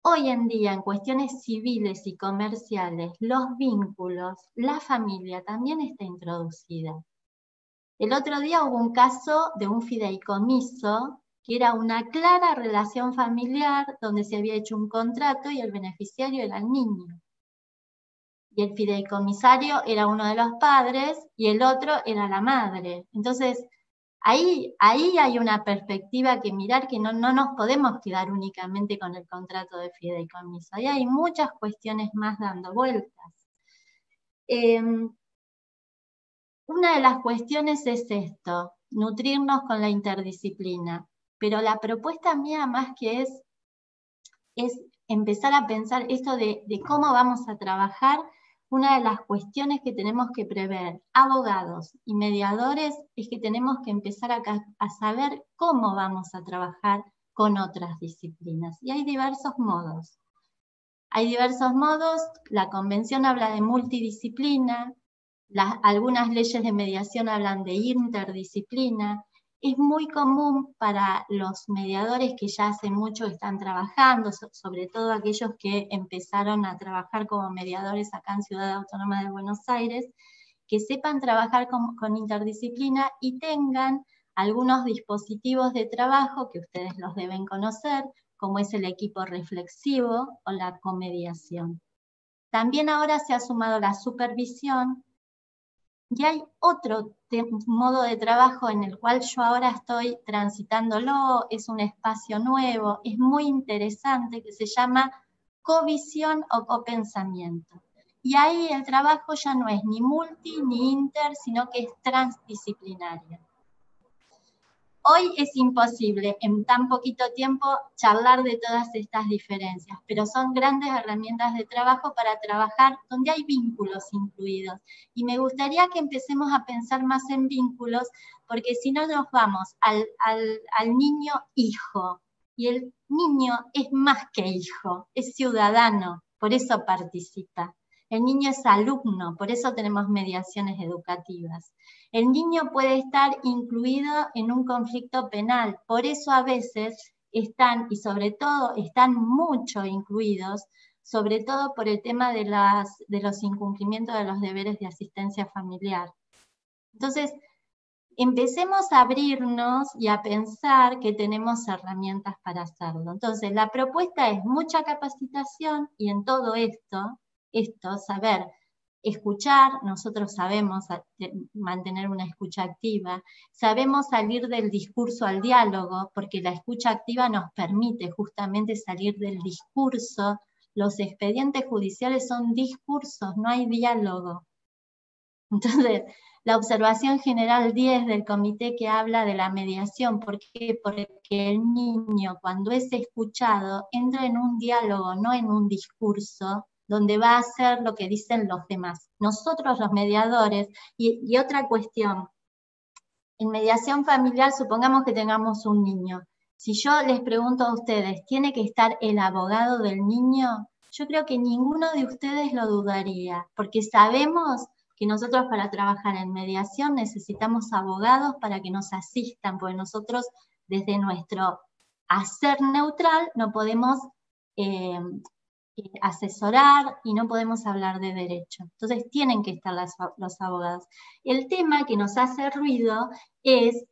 Hoy en día, en cuestiones civiles y comerciales, los vínculos, la familia también está introducida. El otro día hubo un caso de un fideicomiso que era una clara relación familiar donde se había hecho un contrato y el beneficiario era el niño. Y el fideicomisario era uno de los padres y el otro era la madre. Entonces, ahí hay una perspectiva que mirar, que no nos podemos quedar únicamente con el contrato de fideicomiso. Ahí hay muchas cuestiones más dando vueltas. Una de las cuestiones es esto, nutrirnos con la interdisciplina. Pero la propuesta mía más que es empezar a pensar esto de cómo vamos a trabajar. Una de las cuestiones que tenemos que prever, abogados y mediadores, es que tenemos que empezar a saber cómo vamos a trabajar con otras disciplinas. Y hay diversos modos. La convención habla de multidisciplina, algunas leyes de mediación hablan de interdisciplina. Es muy común para los mediadores que ya hace mucho están trabajando, sobre todo aquellos que empezaron a trabajar como mediadores acá en Ciudad Autónoma de Buenos Aires, que sepan trabajar con interdisciplina y tengan algunos dispositivos de trabajo que ustedes los deben conocer, como es el equipo reflexivo o la comediación. También ahora se ha sumado la supervisión. Y hay otro modo de trabajo en el cual yo ahora estoy transitándolo, es un espacio nuevo, es muy interesante, que se llama covisión o copensamiento. Y ahí el trabajo ya no es ni multi ni inter, sino que es transdisciplinario. Hoy es imposible en tan poquito tiempo charlar de todas estas diferencias, pero son grandes herramientas de trabajo para trabajar donde hay vínculos incluidos. Y me gustaría que empecemos a pensar más en vínculos, porque si no nos vamos al niño hijo, y el niño es más que hijo, es ciudadano, por eso participa. El niño es alumno, por eso tenemos mediaciones educativas. El niño puede estar incluido en un conflicto penal, por eso a veces están, y sobre todo están mucho incluidos, sobre todo por el tema de los incumplimientos de los deberes de asistencia familiar. Entonces, empecemos a abrirnos y a pensar que tenemos herramientas para hacerlo. Entonces, la propuesta es mucha capacitación y en todo esto saber escuchar, nosotros sabemos mantener una escucha activa, sabemos salir del discurso al diálogo, porque la escucha activa nos permite justamente salir del discurso. Los expedientes judiciales son discursos, no hay diálogo. Entonces, la observación general 10 del comité que habla de la mediación, ¿por qué? Porque el niño, cuando es escuchado, entra en un diálogo, no en un discurso, donde va a hacer lo que dicen los demás. Nosotros los mediadores, y otra cuestión, en mediación familiar, supongamos que tengamos un niño. Si yo les pregunto a ustedes, ¿tiene que estar el abogado del niño? Yo creo que ninguno de ustedes lo dudaría, porque sabemos que nosotros para trabajar en mediación necesitamos abogados para que nos asistan, porque nosotros desde nuestro hacer neutral no podemos asesorar y no podemos hablar de derecho. Entonces tienen que estar los abogados. El tema que nos hace ruido es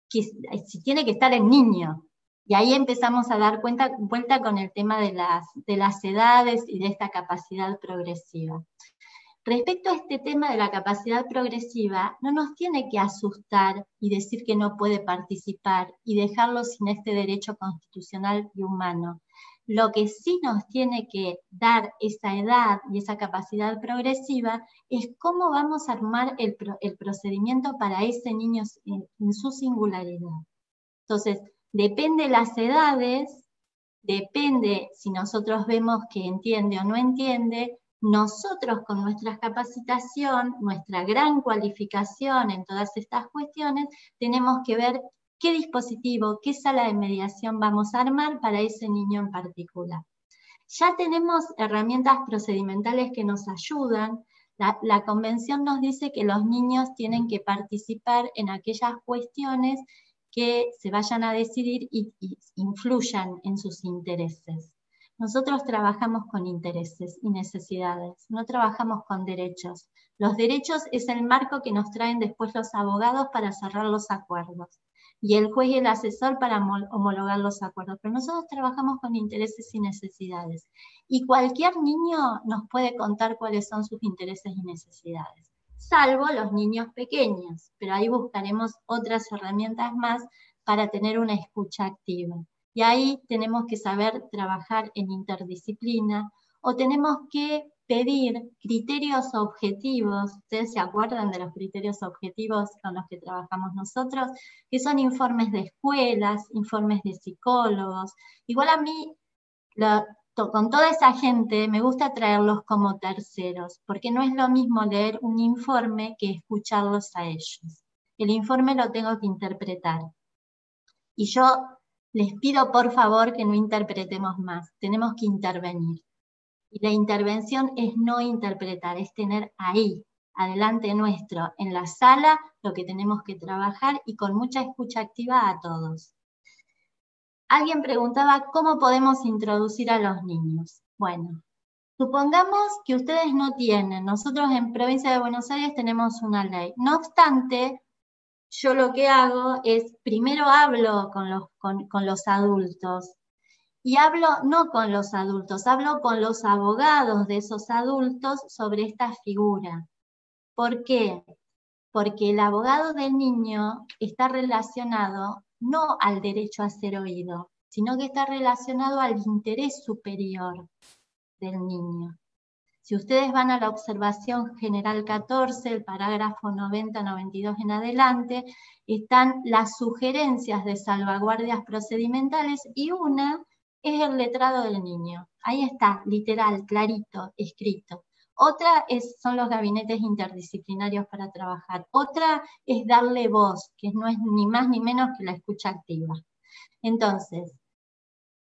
que si tiene que estar el niño. Y ahí empezamos a dar vuelta con el tema de las edades y de esta capacidad progresiva. Respecto a este tema de la capacidad progresiva, no nos tiene que asustar y decir que no puede participar y dejarlo sin este derecho constitucional y humano. Lo que sí nos tiene que dar esa edad y esa capacidad progresiva es cómo vamos a armar el procedimiento para ese niño en su singularidad. Entonces, depende de las edades, depende si nosotros vemos que entiende o no entiende. Nosotros con nuestra capacitación, nuestra gran cualificación en todas estas cuestiones, tenemos que ver qué dispositivo, qué sala de mediación vamos a armar para ese niño en particular. Ya tenemos herramientas procedimentales que nos ayudan. La convención nos dice que los niños tienen que participar en aquellas cuestiones que se vayan a decidir y influyan en sus intereses. Nosotros trabajamos con intereses y necesidades, no trabajamos con derechos. Los derechos es el marco que nos traen después los abogados para cerrar los acuerdos, y el juez y el asesor para homologar los acuerdos, pero nosotros trabajamos con intereses y necesidades. Y cualquier niño nos puede contar cuáles son sus intereses y necesidades, salvo los niños pequeños, pero ahí buscaremos otras herramientas más para tener una escucha activa. Y ahí tenemos que saber trabajar en interdisciplina, o tenemos que pedir criterios objetivos. Ustedes se acuerdan de los criterios objetivos con los que trabajamos nosotros, que son informes de escuelas, informes de psicólogos. Igual a mí, con toda esa gente, me gusta traerlos como terceros, porque no es lo mismo leer un informe que escucharlos a ellos. El informe lo tengo que interpretar. Y yo les pido por favor que no interpretemos más, tenemos que intervenir. Y la intervención es no interpretar, es tener ahí, adelante nuestro, en la sala, lo que tenemos que trabajar y con mucha escucha activa a todos. Alguien preguntaba cómo podemos introducir a los niños. Bueno, supongamos que ustedes no tienen, nosotros en Provincia de Buenos Aires tenemos una ley. No obstante, yo lo que hago es, primero hablo con los adultos, y hablo no con los adultos, hablo con los abogados de esos adultos sobre esta figura. ¿Por qué? porque el abogado del niño está relacionado no al derecho a ser oído, sino que está relacionado al interés superior del niño. Si ustedes van a la observación general 14, el parágrafo 90-92 en adelante, están las sugerencias de salvaguardias procedimentales y una es el letrado del niño. Ahí está, literal, clarito, escrito. Otra son los gabinetes interdisciplinarios para trabajar. Otra es darle voz, que no es ni más ni menos que la escucha activa. Entonces,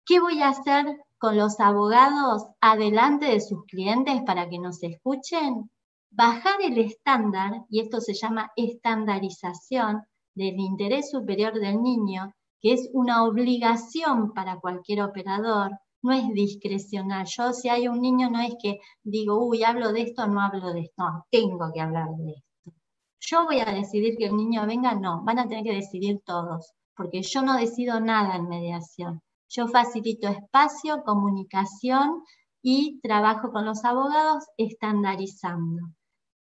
¿qué voy a hacer con los abogados adelante de sus clientes para que nos escuchen? Bajar el estándar, y esto se llama estandarización del interés superior del niño, que es una obligación para cualquier operador, no es discrecional. Yo, si hay un niño, no es que digo, uy, hablo de esto, no hablo de esto, no, tengo que hablar de esto. Yo voy a decidir que el niño venga, no, van a tener que decidir todos, porque yo no decido nada en mediación. Yo facilito espacio, comunicación y trabajo con los abogados estandarizando.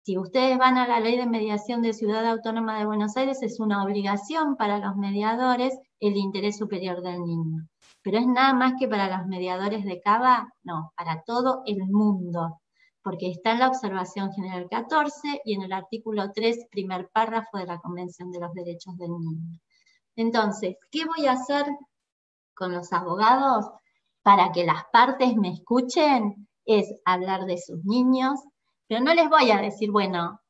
Si ustedes van a la Ley de Mediación de Ciudad Autónoma de Buenos Aires, es una obligación para los mediadores el interés superior del niño. Pero es nada más que para los mediadores de CABA, no, para todo el mundo, porque está en la observación general 14 y en el artículo 3, primer párrafo de la Convención de los Derechos del Niño. Entonces, ¿qué voy a hacer con los abogados para que las partes me escuchen? Es hablar de sus niños, pero no les voy a decir, bueno,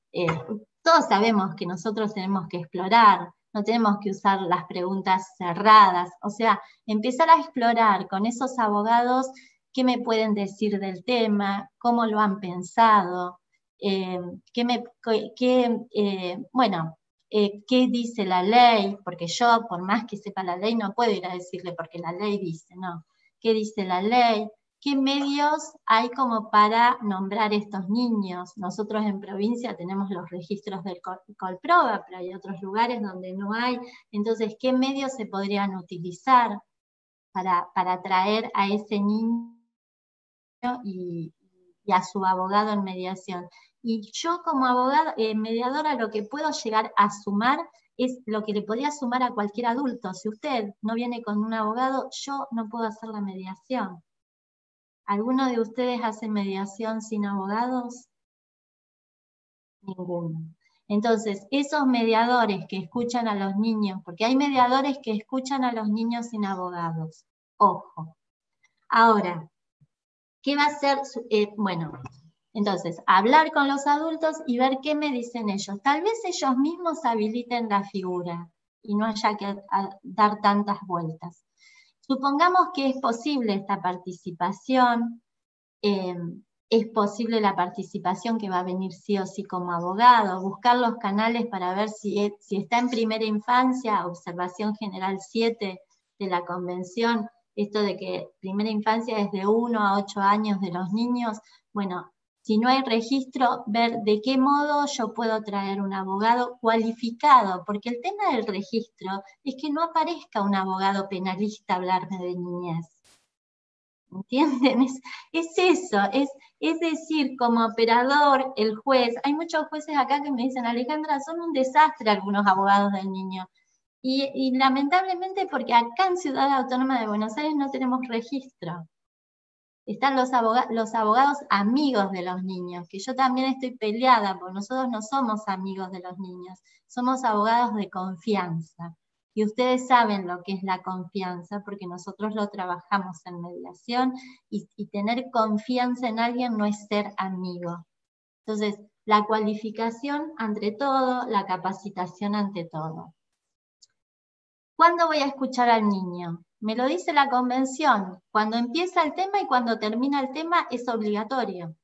todos sabemos que nosotros tenemos que explorar, no tenemos que usar las preguntas cerradas, o sea, empezar a explorar con esos abogados qué me pueden decir del tema, cómo lo han pensado, qué dice la ley, porque yo, por más que sepa la ley, no puedo ir a decirle porque la ley dice, no. ¿Qué dice la ley? ¿Qué medios hay como para nombrar estos niños? Nosotros en provincia tenemos los registros del Colproba, pero hay otros lugares donde no hay. Entonces, ¿qué medios se podrían utilizar para traer a ese niño y a su abogado en mediación? Y yo como abogada, mediadora, lo que puedo llegar a sumar es lo que le podría sumar a cualquier adulto. Si usted no viene con un abogado, yo no puedo hacer la mediación. ¿Alguno de ustedes hace mediación sin abogados? Ninguno. Entonces, esos mediadores que escuchan a los niños, porque hay mediadores que escuchan a los niños sin abogados. Ojo. Ahora, ¿qué va a hacer? Entonces, hablar con los adultos y ver qué me dicen ellos. Tal vez ellos mismos habiliten la figura y no haya que dar tantas vueltas. Supongamos que es posible esta participación, es posible la participación que va a venir sí o sí como abogado, buscar los canales para ver si está en primera infancia, observación general 7 de la Convención, esto de que primera infancia es de 1 a 8 años de los niños. Bueno, si no hay registro, ver de qué modo yo puedo traer un abogado cualificado, porque el tema del registro es que no aparezca un abogado penalista a hablarme de niñez. ¿Entienden? Es eso, es decir, como operador, el juez, hay muchos jueces acá que me dicen, Alejandra, son un desastre algunos abogados del niño. Y lamentablemente porque acá en Ciudad Autónoma de Buenos Aires no tenemos registro. Están los abogados amigos de los niños, que yo también estoy peleada, porque nosotros no somos amigos de los niños, somos abogados de confianza. Y ustedes saben lo que es la confianza, porque nosotros lo trabajamos en mediación, y tener confianza en alguien no es ser amigo. Entonces, la cualificación ante todo, la capacitación ante todo. ¿Cuándo voy a escuchar al niño? Me lo dice la Convención, cuando empieza el tema y cuando termina el tema es obligatorio.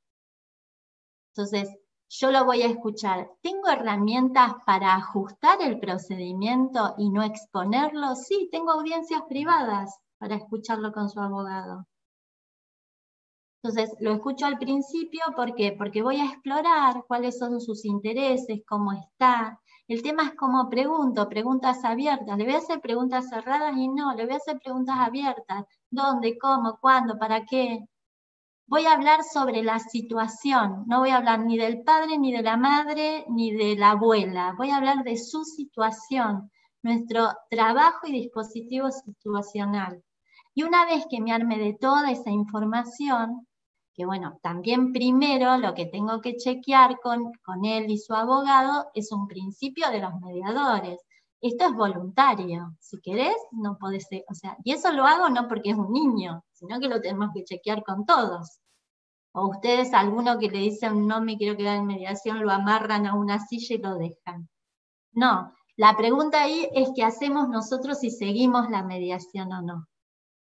Entonces, yo lo voy a escuchar. ¿Tengo herramientas para ajustar el procedimiento y no exponerlo? Sí, tengo audiencias privadas para escucharlo con su abogado. Entonces, lo escucho al principio, ¿por qué? Porque voy a explorar cuáles son sus intereses, cómo está. El tema es cómo pregunto, preguntas abiertas. Le voy a hacer preguntas cerradas y no, le voy a hacer preguntas abiertas. ¿Dónde, cómo, cuándo, para qué? voy a hablar sobre la situación, no voy a hablar ni del padre, ni de la madre, ni de la abuela, voy a hablar de su situación, nuestro trabajo y dispositivo situacional. Y una vez que me arme de toda esa información, que bueno, también primero lo que tengo que chequear con él y su abogado es un principio de los mediadores. Esto es voluntario, si querés no podés, o sea, y eso lo hago no porque es un niño, sino que lo tenemos que chequear con todos. O ustedes, alguno que le dicen no me quiero quedar en mediación, lo amarran a una silla y lo dejan. No, la pregunta ahí es qué hacemos nosotros si seguimos la mediación o no.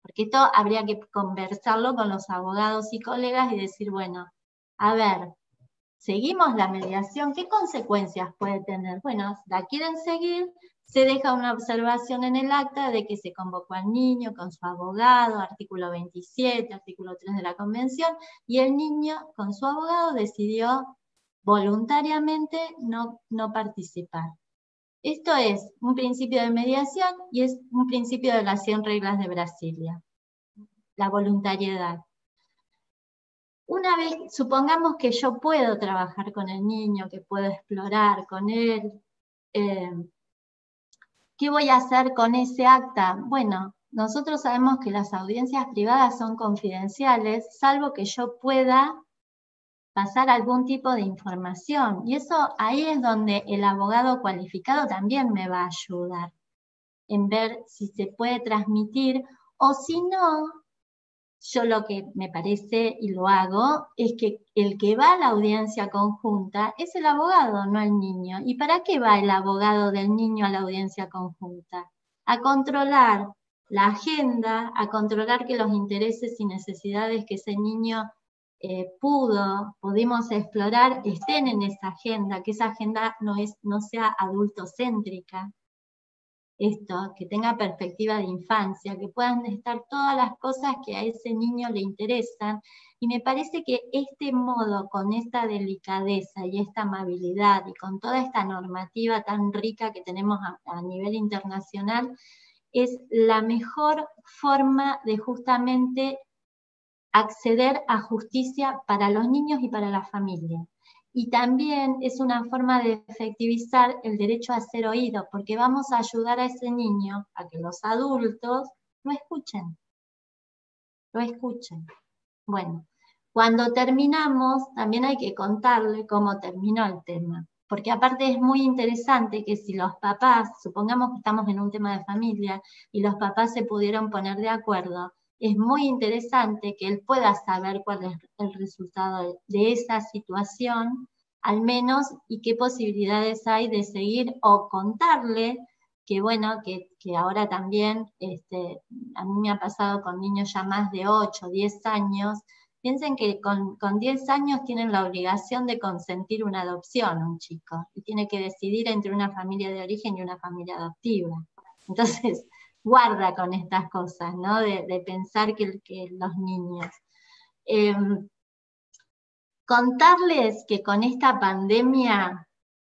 Porque esto habría que conversarlo con los abogados y colegas y decir, bueno, a ver, ¿seguimos la mediación? ¿Qué consecuencias puede tener? Bueno, la quieren seguir, se deja una observación en el acta de que se convocó al niño con su abogado, artículo 27, artículo 3 de la Convención, y el niño con su abogado decidió voluntariamente no participar. Esto es un principio de mediación y es un principio de las 100 reglas de Brasilia, la voluntariedad. Una vez, supongamos que yo puedo trabajar con el niño, que puedo explorar con él, ¿qué voy a hacer con ese acta? Bueno, nosotros sabemos que las audiencias privadas son confidenciales, salvo que yo pueda pasar algún tipo de información. Y eso ahí es donde el abogado cualificado también me va a ayudar en ver si se puede transmitir o si no, yo lo que me parece y lo hago es que el que va a la audiencia conjunta es el abogado, no el niño. ¿Y para qué va el abogado del niño a la audiencia conjunta? A controlar la agenda, a controlar que los intereses y necesidades que ese niño pudimos explorar estén en esa agenda, que esa agenda no sea adultocéntrica. Esto, que tenga perspectiva de infancia, que puedan estar todas las cosas que a ese niño le interesan. Y me parece que este modo, con esta delicadeza y esta amabilidad y con toda esta normativa tan rica que tenemos a nivel internacional, es la mejor forma de justamente acceder a justicia para los niños y para la familia. Y también es una forma de efectivizar el derecho a ser oído, porque vamos a ayudar a ese niño a que los adultos lo escuchen. Lo escuchen. Bueno, cuando terminamos, también hay que contarle cómo terminó el tema. Porque aparte es muy interesante que si los papás, supongamos que estamos en un tema de familia, y los papás se pudieron poner de acuerdo, es muy interesante que él pueda saber cuál es el resultado de esa situación, al menos, y qué posibilidades hay de seguir o contarle que bueno, que ahora también, a mí me ha pasado con niños ya más de 8, 10 años, piensen que con 10 años tienen la obligación de consentir una adopción un chico, y tiene que decidir entre una familia de origen y una familia adoptiva. Entonces, guarda con estas cosas, ¿no? De pensar que los niños. Contarles que con esta pandemia,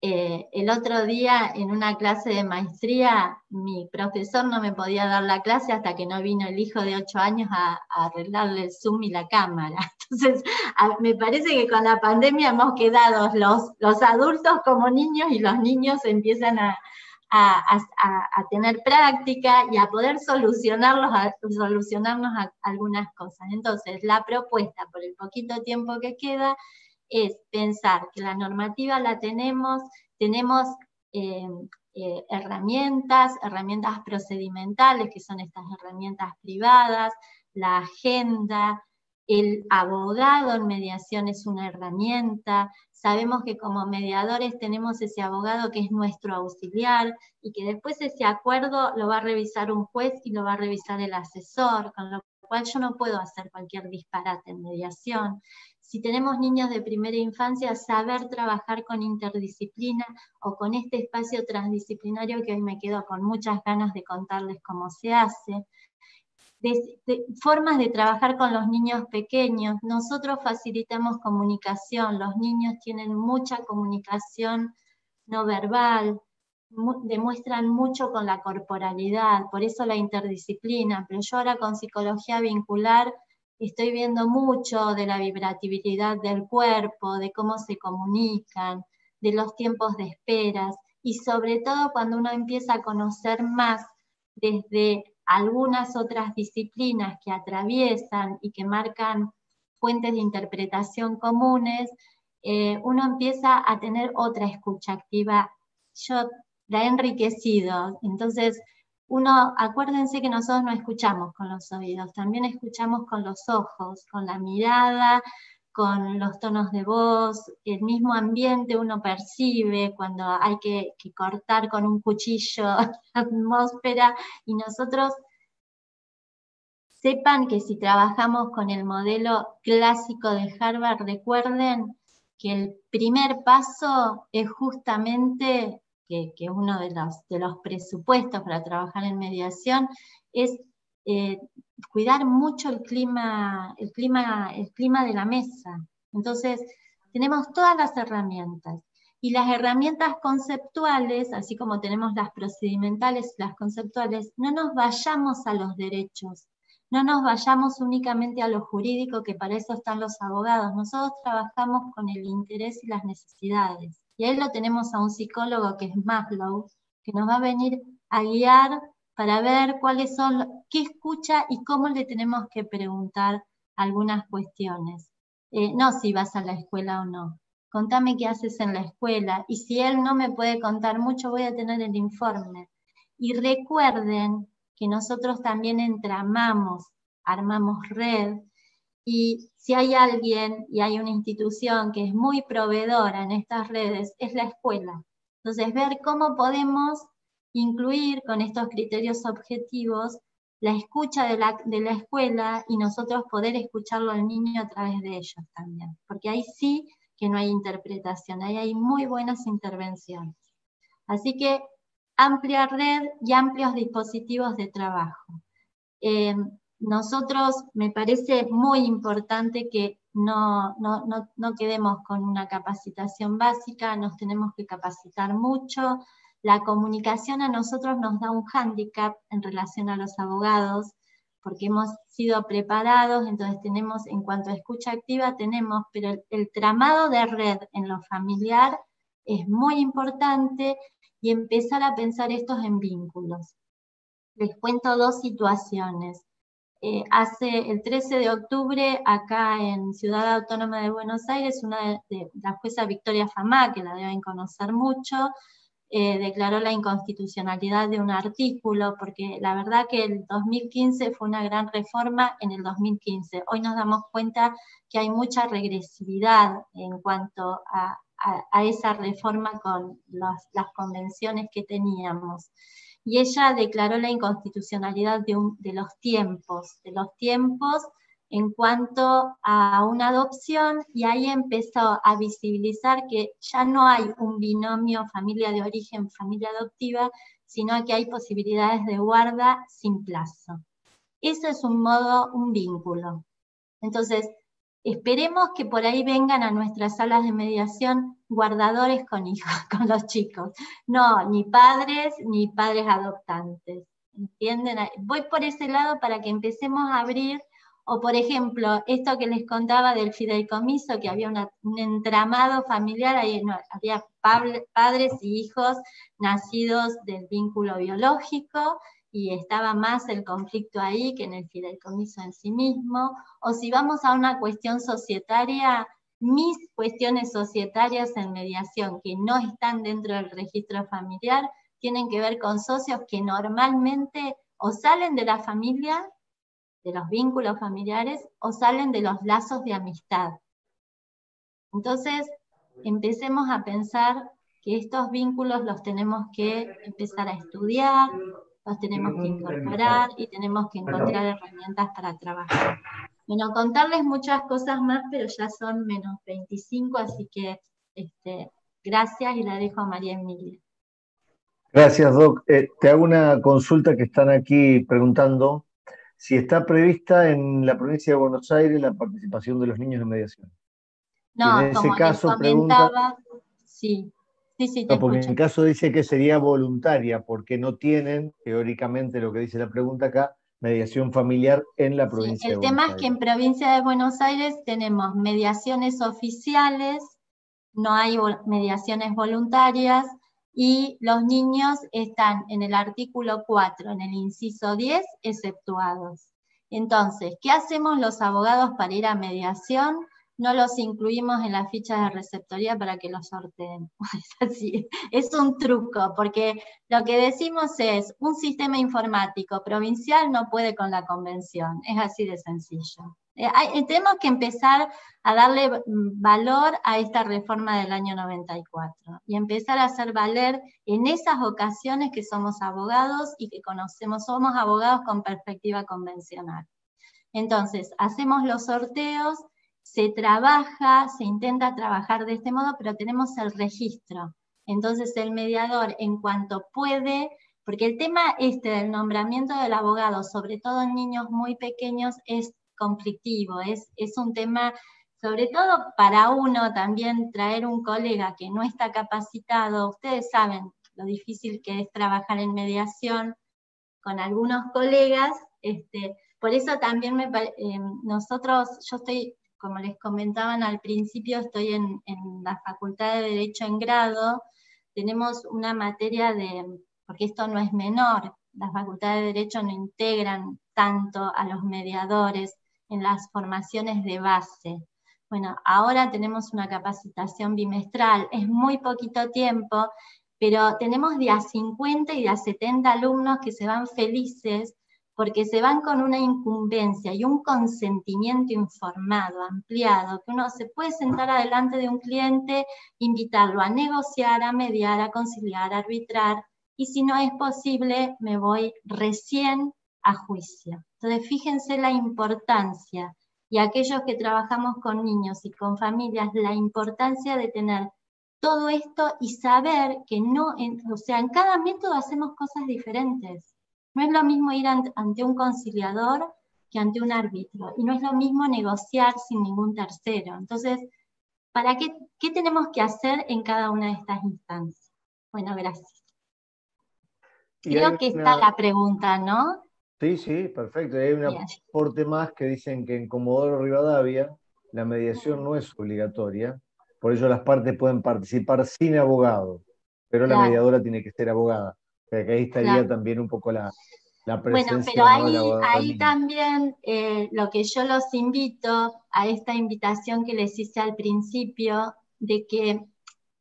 el otro día en una clase de maestría, mi profesor no me podía dar la clase hasta que no vino el hijo de 8 años a arreglarle el Zoom y la cámara. Entonces, me parece que con la pandemia hemos quedado los adultos como niños y los niños empiezan a tener práctica y a poder solucionarnos algunas cosas. Entonces, la propuesta por el poquito tiempo que queda es pensar que la normativa la tenemos herramientas procedimentales, que son estas herramientas privadas, la agenda, el abogado en mediación es una herramienta. Sabemos que como mediadores tenemos ese abogado que es nuestro auxiliar y que después ese acuerdo lo va a revisar un juez y lo va a revisar el asesor, con lo cual yo no puedo hacer cualquier disparate en mediación. Si tenemos niños de primera infancia, saber trabajar con interdisciplina o con este espacio transdisciplinario que hoy me quedo con muchas ganas de contarles cómo se hace. Formas de trabajar con los niños pequeños. Nosotros facilitamos comunicación, los niños tienen mucha comunicación no verbal, demuestran mucho con la corporalidad, por eso la interdisciplina, pero yo ahora con psicología vincular estoy viendo mucho de la vibratividad del cuerpo, de cómo se comunican, de los tiempos de esperas, y sobre todo cuando uno empieza a conocer más desde algunas otras disciplinas que atraviesan y que marcan fuentes de interpretación comunes, uno empieza a tener otra escucha activa. Yo la he enriquecido. Entonces, acuérdense que nosotros no escuchamos con los oídos, también escuchamos con los ojos, con la mirada, con los tonos de voz, el mismo ambiente uno percibe cuando hay que cortar con un cuchillo la atmósfera, y nosotros sepan que si trabajamos con el modelo clásico de Harvard, recuerden que el primer paso es justamente, que uno de los presupuestos para trabajar en mediación es cuidar mucho el clima de la mesa. Entonces, tenemos todas las herramientas. Y las herramientas conceptuales, así como tenemos las procedimentales y las conceptuales, no nos vayamos a los derechos, no nos vayamos únicamente a lo jurídico, que para eso están los abogados. Nosotros trabajamos con el interés y las necesidades. Y ahí lo tenemos a un psicólogo que es Maslow, que nos va a venir a guiar para ver qué escucha y cómo le tenemos que preguntar algunas cuestiones. No si vas a la escuela o no. Contame qué haces en la escuela. Y si él no me puede contar mucho, voy a tener el informe. Y recuerden que nosotros también armamos red, y si hay alguien y hay una institución que es muy proveedora en estas redes, es la escuela. Entonces, ver cómo podemos incluir con estos criterios objetivos la escucha de la escuela, y nosotros poder escucharlo al niño a través de ellos también. Porque ahí sí que no hay interpretación, ahí hay muy buenas intervenciones. Así que amplia red y amplios dispositivos de trabajo. Nosotros, me parece muy importante que no quedemos con una capacitación básica, nos tenemos que capacitar mucho. La comunicación a nosotros nos da un hándicap en relación a los abogados, porque hemos sido preparados, entonces tenemos, en cuanto a escucha activa tenemos, pero el tramado de red en lo familiar es muy importante, y empezar a pensar estos en vínculos. Les cuento dos situaciones. Hace el 13 de octubre, acá en Ciudad Autónoma de Buenos Aires, la jueza Victoria Famá, que la deben conocer mucho, declaró la inconstitucionalidad de un artículo, porque la verdad que el 2015 fue una gran reforma en el 2015. Hoy nos damos cuenta que hay mucha regresividad en cuanto a esa reforma con las convenciones que teníamos. Y ella declaró la inconstitucionalidad de los tiempos en cuanto a una adopción, y ahí empezó a visibilizar que ya no hay un binomio familia de origen, familia adoptiva, sino que hay posibilidades de guarda sin plazo. Eso es un vínculo. Entonces, esperemos que por ahí vengan a nuestras salas de mediación guardadores con hijos, con los chicos. No, ni padres adoptantes. ¿Entienden? Voy por ese lado para que empecemos a abrir. O por ejemplo, esto que les contaba del fideicomiso, que había un entramado familiar, ahí no, había padres y hijos nacidos del vínculo biológico, y estaba más el conflicto ahí que en el fideicomiso en sí mismo. O si vamos a una cuestión societaria, mis cuestiones societarias en mediación que no están dentro del registro familiar tienen que ver con socios que normalmente o salen de la familia, de los vínculos familiares, o salen de los lazos de amistad. Entonces, empecemos a pensar que estos vínculos los tenemos que empezar a estudiar, los tenemos que incorporar, y tenemos que encontrar herramientas para trabajar. Bueno, contarles muchas cosas más, pero ya son menos 25, así que gracias, y la dejo a María Emilia. Gracias, Doc. Te hago una consulta que están aquí preguntando. Si está prevista en la provincia de Buenos Aires la participación de los niños en mediación. No, en ese como caso, les comentaba, sí, no, porque en caso dice que sería voluntaria, porque no tienen, teóricamente lo que dice la pregunta acá, mediación familiar en la Sí, provincia de el Buenos tema es que Aires. en provincia de Buenos Aires tenemos mediaciones oficiales, no hay mediaciones voluntarias, y los niños están en el artículo 4, en el inciso 10, exceptuados. Entonces, ¿qué hacemos los abogados para ir a mediación? No los incluimos en las fichas de receptoría para que los sorteen. Es así, es un truco, porque lo que decimos es, un sistema informático provincial no puede con la convención, es así de sencillo. Tenemos que empezar a darle valor a esta reforma del año 94 y empezar a hacer valer en esas ocasiones que somos abogados y que conocemos, somos abogados con perspectiva convencional. Entonces, hacemos los sorteos, se trabaja, se intenta trabajar de este modo, pero tenemos el registro. Entonces el mediador, en cuanto puede, porque el tema del nombramiento del abogado, sobre todo en niños muy pequeños, es conflictivo, es un tema, sobre todo para uno también traer un colega que no está capacitado. Ustedes saben lo difícil que es trabajar en mediación con algunos colegas, por eso también yo estoy, como les comentaban al principio, estoy en la Facultad de Derecho en grado, tenemos una materia porque esto no es menor, las facultades de Derecho no integran tanto a los mediadores en las formaciones de base. Bueno, ahora tenemos una capacitación bimestral, es muy poquito tiempo, pero tenemos de a 50 y de a 70 alumnos que se van felices porque se van con una incumbencia y un consentimiento informado, ampliado, que uno se puede sentar adelante de un cliente, invitarlo a negociar, a mediar, a conciliar, a arbitrar, y si no es posible, me voy recién a juicio. Entonces, fíjense la importancia, y aquellos que trabajamos con niños y con familias, la importancia de tener todo esto y saber que no, o sea, en cada método hacemos cosas diferentes. No es lo mismo ir ante un conciliador que ante un árbitro, y no es lo mismo negociar sin ningún tercero. Entonces, ¿para qué tenemos que hacer en cada una de estas instancias? Bueno, gracias. Creo que está la pregunta, ¿no? Sí, sí, perfecto. Hay un aporte más que dicen que en Comodoro Rivadavia la mediación no es obligatoria, por ello las partes pueden participar sin abogado, pero la mediadora tiene que ser abogada. O sea que ahí estaría también un poco la presencia. Bueno, pero ahí también lo que yo los invito a esta invitación que les hice al principio, de que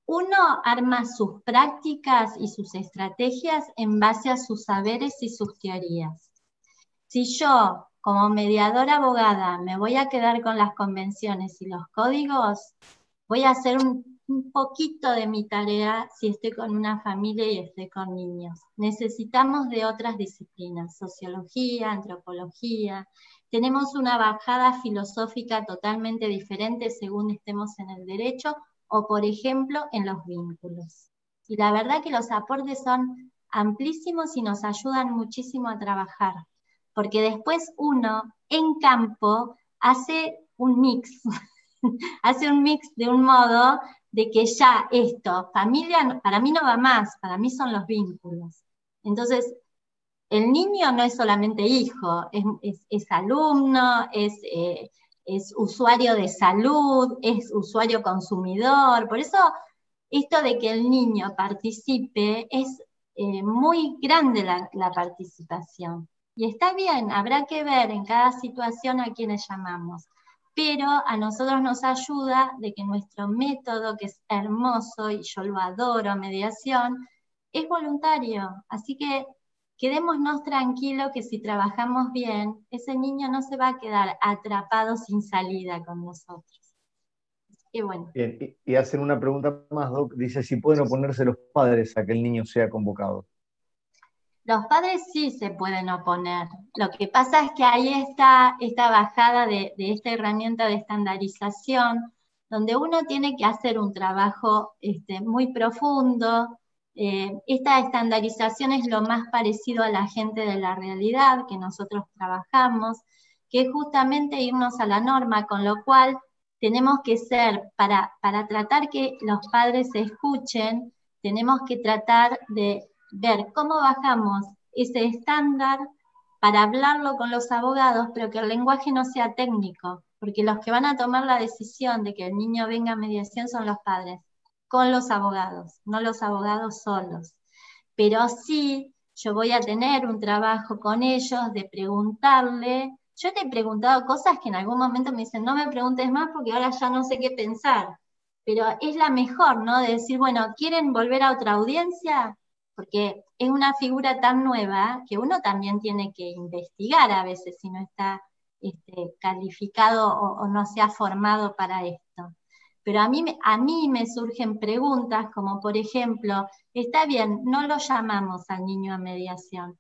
uno arma sus prácticas y sus estrategias en base a sus saberes y sus teorías. Si yo, como mediadora abogada, me voy a quedar con las convenciones y los códigos, voy a hacer un poquito de mi tarea si estoy con una familia y estoy con niños. Necesitamos de otras disciplinas, sociología, antropología. Tenemos una bajada filosófica totalmente diferente según estemos en el derecho o, por ejemplo, en los vínculos. Y la verdad que los aportes son amplísimos y nos ayudan muchísimo a trabajar, porque después uno, en campo, hace un mix, hace un mix de un modo de que ya esto, familia, para mí no va más, para mí son los vínculos. Entonces, el niño no es solamente hijo, es alumno, es usuario de salud, es usuario consumidor. Por eso, esto de que el niño participe, es muy grande la participación. Y está bien, habrá que ver en cada situación a quiénes llamamos. Pero a nosotros nos ayuda de que nuestro método, que es hermoso, y yo lo adoro, mediación, es voluntario. Así que quedémonos tranquilos que si trabajamos bien, ese niño no se va a quedar atrapado sin salida con nosotros. Y bueno. Bien, y hacen una pregunta más, Doc. Dice si pueden oponerse los padres a que el niño sea convocado. Los padres sí se pueden oponer. Lo que pasa es que ahí está esta bajada de esta herramienta de estandarización, donde uno tiene que hacer un trabajo muy profundo. Esta estandarización es lo más parecido a la gente de la realidad que nosotros trabajamos, que es justamente irnos a la norma, con lo cual tenemos que ser, para tratar que los padres se escuchen, tenemos que tratar de ver cómo bajamos ese estándar para hablarlo con los abogados, pero que el lenguaje no sea técnico, porque los que van a tomar la decisión de que el niño venga a mediación son los padres, con los abogados, no los abogados solos. Pero sí, yo voy a tener un trabajo con ellos de preguntarle. Yo te he preguntado cosas que en algún momento me dicen, no me preguntes más porque ahora ya no sé qué pensar. Pero es la mejor, ¿no? De decir, bueno, ¿quieren volver a otra audiencia? Porque es una figura tan nueva que uno también tiene que investigar a veces si no está calificado o no se ha formado para esto. Pero a mí me surgen preguntas como, por ejemplo, está bien, no lo llamamos al niño a mediación.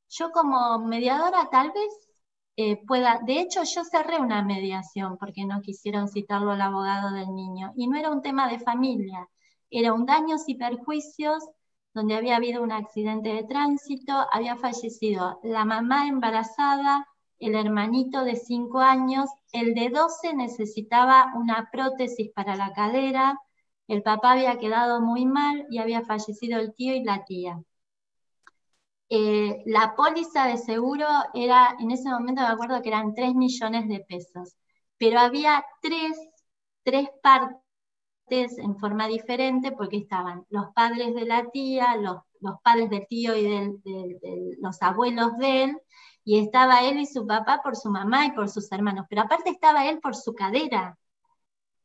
Yo como mediadora tal vez pueda, de hecho yo cerré una mediación porque no quisieron citarlo al abogado del niño, y no era un tema de familia, era un daños y perjuicios donde había habido un accidente de tránsito, había fallecido la mamá embarazada, el hermanito de 5 años, el de 12 necesitaba una prótesis para la cadera, el papá había quedado muy mal y había fallecido el tío y la tía. La póliza de seguro era, en ese momento me acuerdo que eran 3 millones de pesos, pero había tres partes en forma diferente porque estaban los padres de la tía, los padres del tío y de los abuelos de él, y estaba él y su papá por su mamá y por sus hermanos, pero aparte estaba él por su cadera.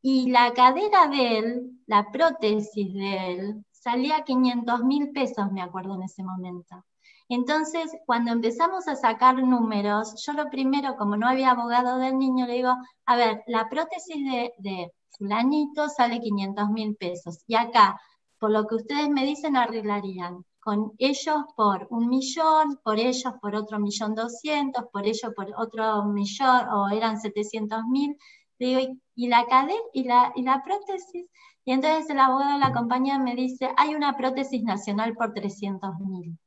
Y la cadera de él, la prótesis de él, salía 500.000 pesos, me acuerdo en ese momento. Entonces, cuando empezamos a sacar números, yo lo primero, como no había abogado del niño, le digo, a ver, la prótesis de fulanito sale 500.000 pesos. Y acá, por lo que ustedes me dicen, arreglarían. Con ellos por 1 millón, por ellos por otro 1.200.000, por ellos por otro millón, o eran 700.000. Digo, ¿y la cadera y la prótesis? Y entonces el abogado de la compañía me dice, hay una prótesis nacional por 300.000.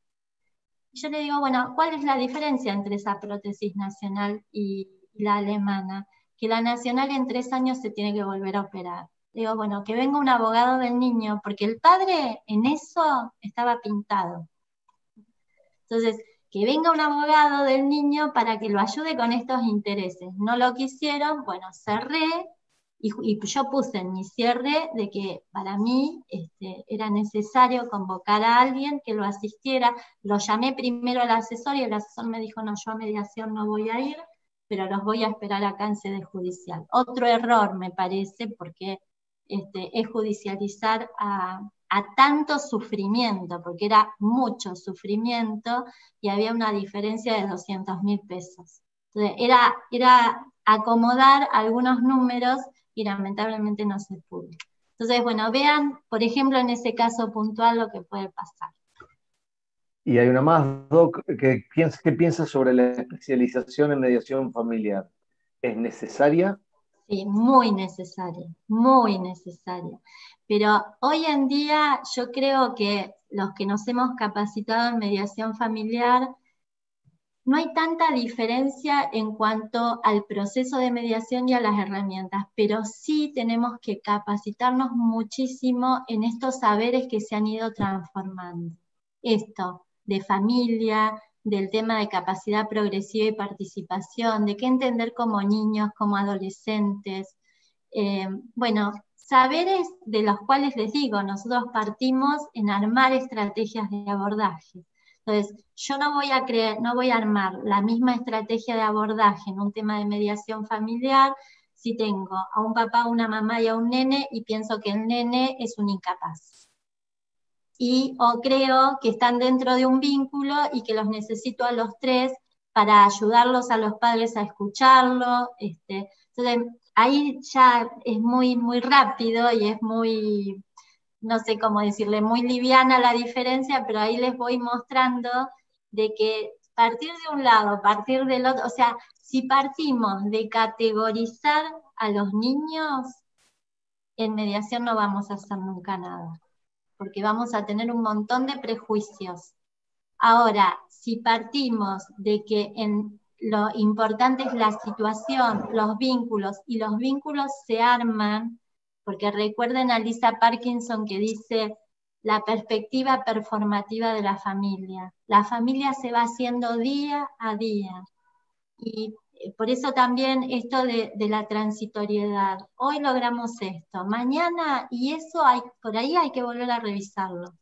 Yo le digo, bueno, ¿cuál es la diferencia entre esa prótesis nacional y la alemana? Que la nacional en 3 años se tiene que volver a operar. Digo, bueno, que venga un abogado del niño, porque el padre en eso estaba pintado. Entonces, que venga un abogado del niño para que lo ayude con estos intereses. No lo quisieron, bueno, cerré, y yo puse en mi cierre de que para mí era necesario convocar a alguien que lo asistiera. Lo llamé primero al asesor y el asesor me dijo, no, yo a mediación no voy a ir, pero los voy a esperar acá en sede judicial. Otro error me parece, porque es judicializar a tanto sufrimiento, porque era mucho sufrimiento y había una diferencia de 200.000 pesos. Entonces era acomodar algunos números y lamentablemente no se pudo. Entonces, bueno, vean, por ejemplo, en ese caso puntual lo que puede pasar. Y hay una más, Doc, ¿qué piensas sobre la especialización en mediación familiar? ¿Es necesaria? Sí, muy necesaria, muy necesaria. Pero hoy en día yo creo que los que nos hemos capacitado en mediación familiar, no hay tanta diferencia en cuanto al proceso de mediación y a las herramientas, pero sí tenemos que capacitarnos muchísimo en estos saberes que se han ido transformando. Esto de familia, del tema de capacidad progresiva y participación, de qué entender como niños, como adolescentes. Bueno, saberes de los cuales les digo, nosotros partimos en armar estrategias de abordaje. Entonces, yo no voy a armar la misma estrategia de abordaje en un tema de mediación familiar si tengo a un papá, una mamá y a un nene y pienso que el nene es un incapaz. O creo que están dentro de un vínculo y que los necesito a los 3 para ayudarlos a los padres a escucharlo. Entonces, ahí ya es muy, muy rápido y es muy, no sé cómo decirle, muy liviana la diferencia, pero ahí les voy mostrando de que partir de un lado, partir del otro, o sea, si partimos de categorizar a los niños, en mediación no vamos a hacer nunca nada, porque vamos a tener un montón de prejuicios. Ahora, si partimos de que lo importante es la situación, los vínculos, y los vínculos se arman, porque recuerden a Lisa Parkinson que dice, la perspectiva performativa de la familia. La familia se va haciendo día a día. Y por eso también esto de la transitoriedad. Hoy logramos esto, mañana, y eso por ahí hay que volver a revisarlo.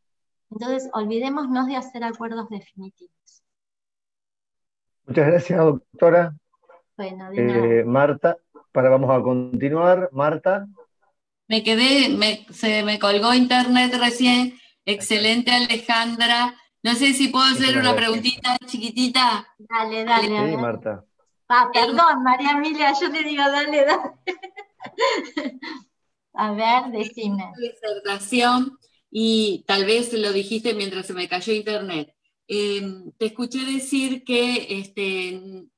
Entonces, olvidémonos de hacer acuerdos definitivos. Muchas gracias, doctora. Bueno, de nada. Marta, vamos a continuar. Marta. Se me colgó internet recién. Excelente, Alejandra. No sé si puedo hacer una preguntita chiquitita. Dale. Sí, Marta. Perdón, María Emilia, yo te digo dale. A ver, decime. Disertación, y tal vez lo dijiste mientras se me cayó internet. Te escuché decir que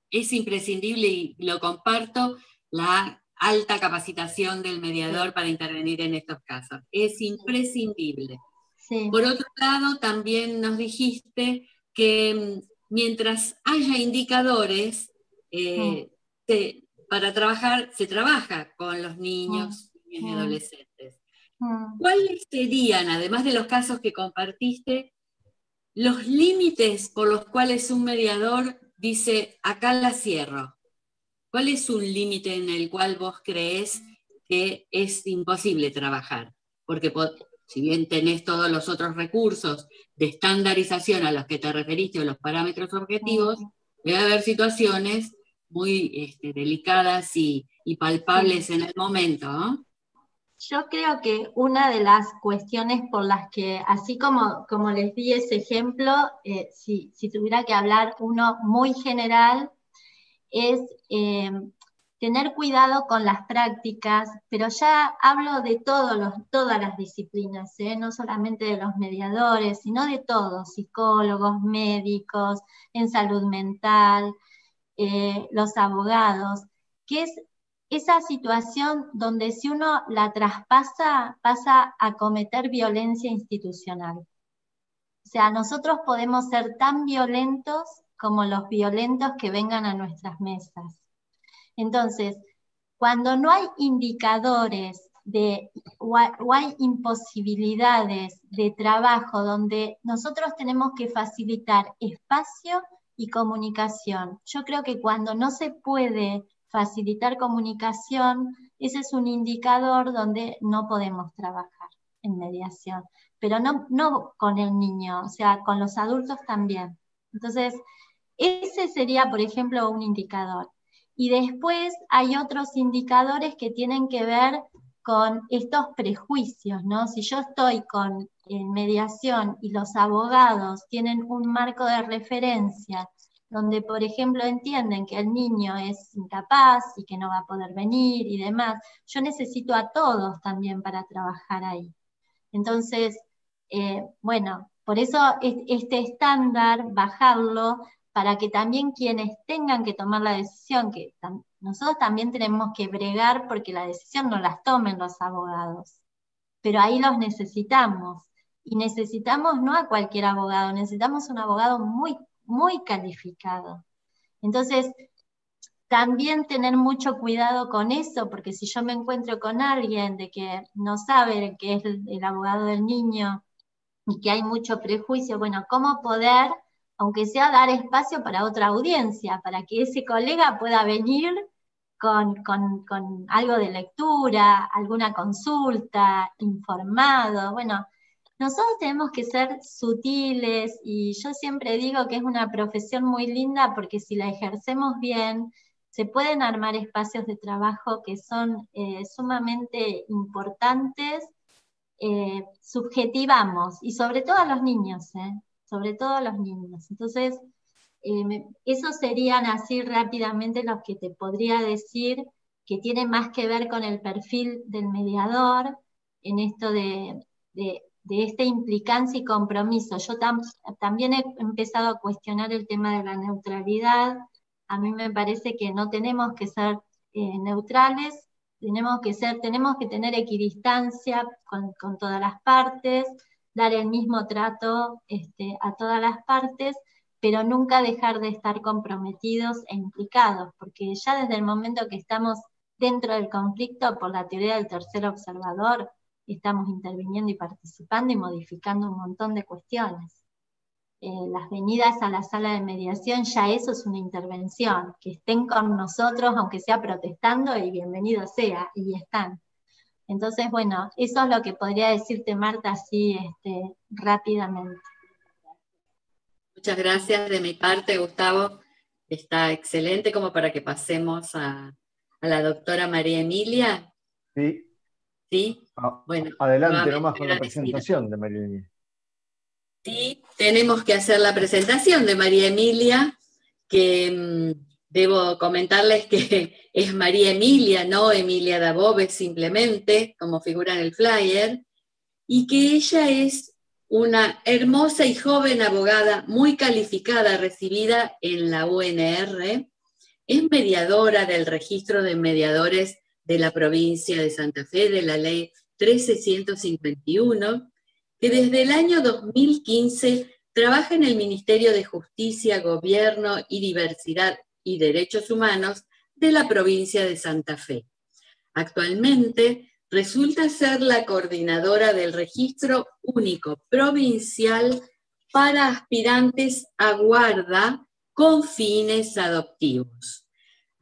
es imprescindible, y lo comparto, la alta capacitación del mediador para intervenir en estos casos. Es imprescindible. Sí. Por otro lado, también nos dijiste que mientras haya indicadores, para trabajar, se trabaja con los niños y adolescentes. ¿Cuáles serían, además de los casos que compartiste, los límites por los cuales un mediador dice, acá la cierro? ¿Cuál es un límite en el cual vos creés que es imposible trabajar? Porque si bien tenés todos los otros recursos de estandarización a los que te referiste o los parámetros objetivos, debe haber situaciones muy delicadas y palpables en el momento, ¿no? Yo creo que una de las cuestiones por las que, así como les di ese ejemplo, si tuviera que hablar uno muy general, es tener cuidado con las prácticas, pero ya hablo de todas las disciplinas, no solamente de los mediadores, sino de todos, psicólogos, médicos, en salud mental, los abogados, que es esa situación donde si uno la traspasa, pasa a cometer violencia institucional. O sea, nosotros podemos ser tan violentos como los violentos que vengan a nuestras mesas. Entonces, cuando no hay indicadores o hay imposibilidades de trabajo donde nosotros tenemos que facilitar espacio y comunicación, yo creo que cuando no se puede facilitar comunicación, ese es un indicador donde no podemos trabajar en mediación, pero no con el niño, o sea, con los adultos también. Entonces, ese sería, por ejemplo, un indicador. Y después hay otros indicadores que tienen que ver con estos prejuicios, ¿no? Si yo estoy en mediación y los abogados tienen un marco de referencia donde, por ejemplo, entienden que el niño es incapaz y que no va a poder venir y demás, yo necesito a todos también para trabajar ahí. Entonces, bueno, por eso este estándar, bajarlo, para que también quienes tengan que tomar la decisión, que nosotros también tenemos que bregar porque la decisión no las tomen los abogados, pero ahí los necesitamos, y necesitamos no a cualquier abogado, necesitamos un abogado muy, muy calificado. Entonces, también tener mucho cuidado con eso, porque si yo me encuentro con alguien de que no sabe que es el abogado del niño y que hay mucho prejuicio, bueno, ¿cómo poder, aunque sea dar espacio para otra audiencia, para que ese colega pueda venir con algo de lectura, alguna consulta, informado? Bueno, nosotros tenemos que ser sutiles, y yo siempre digo que es una profesión muy linda porque si la ejercemos bien, se pueden armar espacios de trabajo que son sumamente importantes. Subjetivamos, y sobre todo a los niños, sobre todo a los niños. Entonces, esos serían así rápidamente los que te podría decir que tienen más que ver con el perfil del mediador, en esto de esta implicancia y compromiso. Yo también he empezado a cuestionar el tema de la neutralidad. A mí me parece que no tenemos que ser neutrales, tenemos que tener equidistancia con todas las partes, dar el mismo trato a todas las partes, pero nunca dejar de estar comprometidos e implicados, porque ya desde el momento que estamos dentro del conflicto, por la teoría del tercer observador, estamos interviniendo y participando y modificando un montón de cuestiones. Las venidas a la sala de mediación, ya eso es una intervención, que estén con nosotros, aunque sea protestando, y bienvenido sea, y están. Entonces, bueno, eso es lo que podría decirte, Marta, así rápidamente. Muchas gracias de mi parte, Gustavo. Está excelente como para que pasemos a la doctora María Emilia. Sí. ¿Sí? Bueno, adelante nomás con la presentación de María Emilia. Sí, tenemos que hacer la presentación de María Emilia, que debo comentarles que es María Emilia, no Emilia Dabove simplemente, como figura en el flyer, y que ella es una hermosa y joven abogada muy calificada, recibida en la UNR, es mediadora del registro de mediadores de la provincia de Santa Fe, de la ley 13151, que desde el año 2015 trabaja en el Ministerio de Justicia, Gobierno y Diversidad y Derechos Humanos de la provincia de Santa Fe. Actualmente resulta ser la coordinadora del Registro Único Provincial para aspirantes a guarda con fines adoptivos.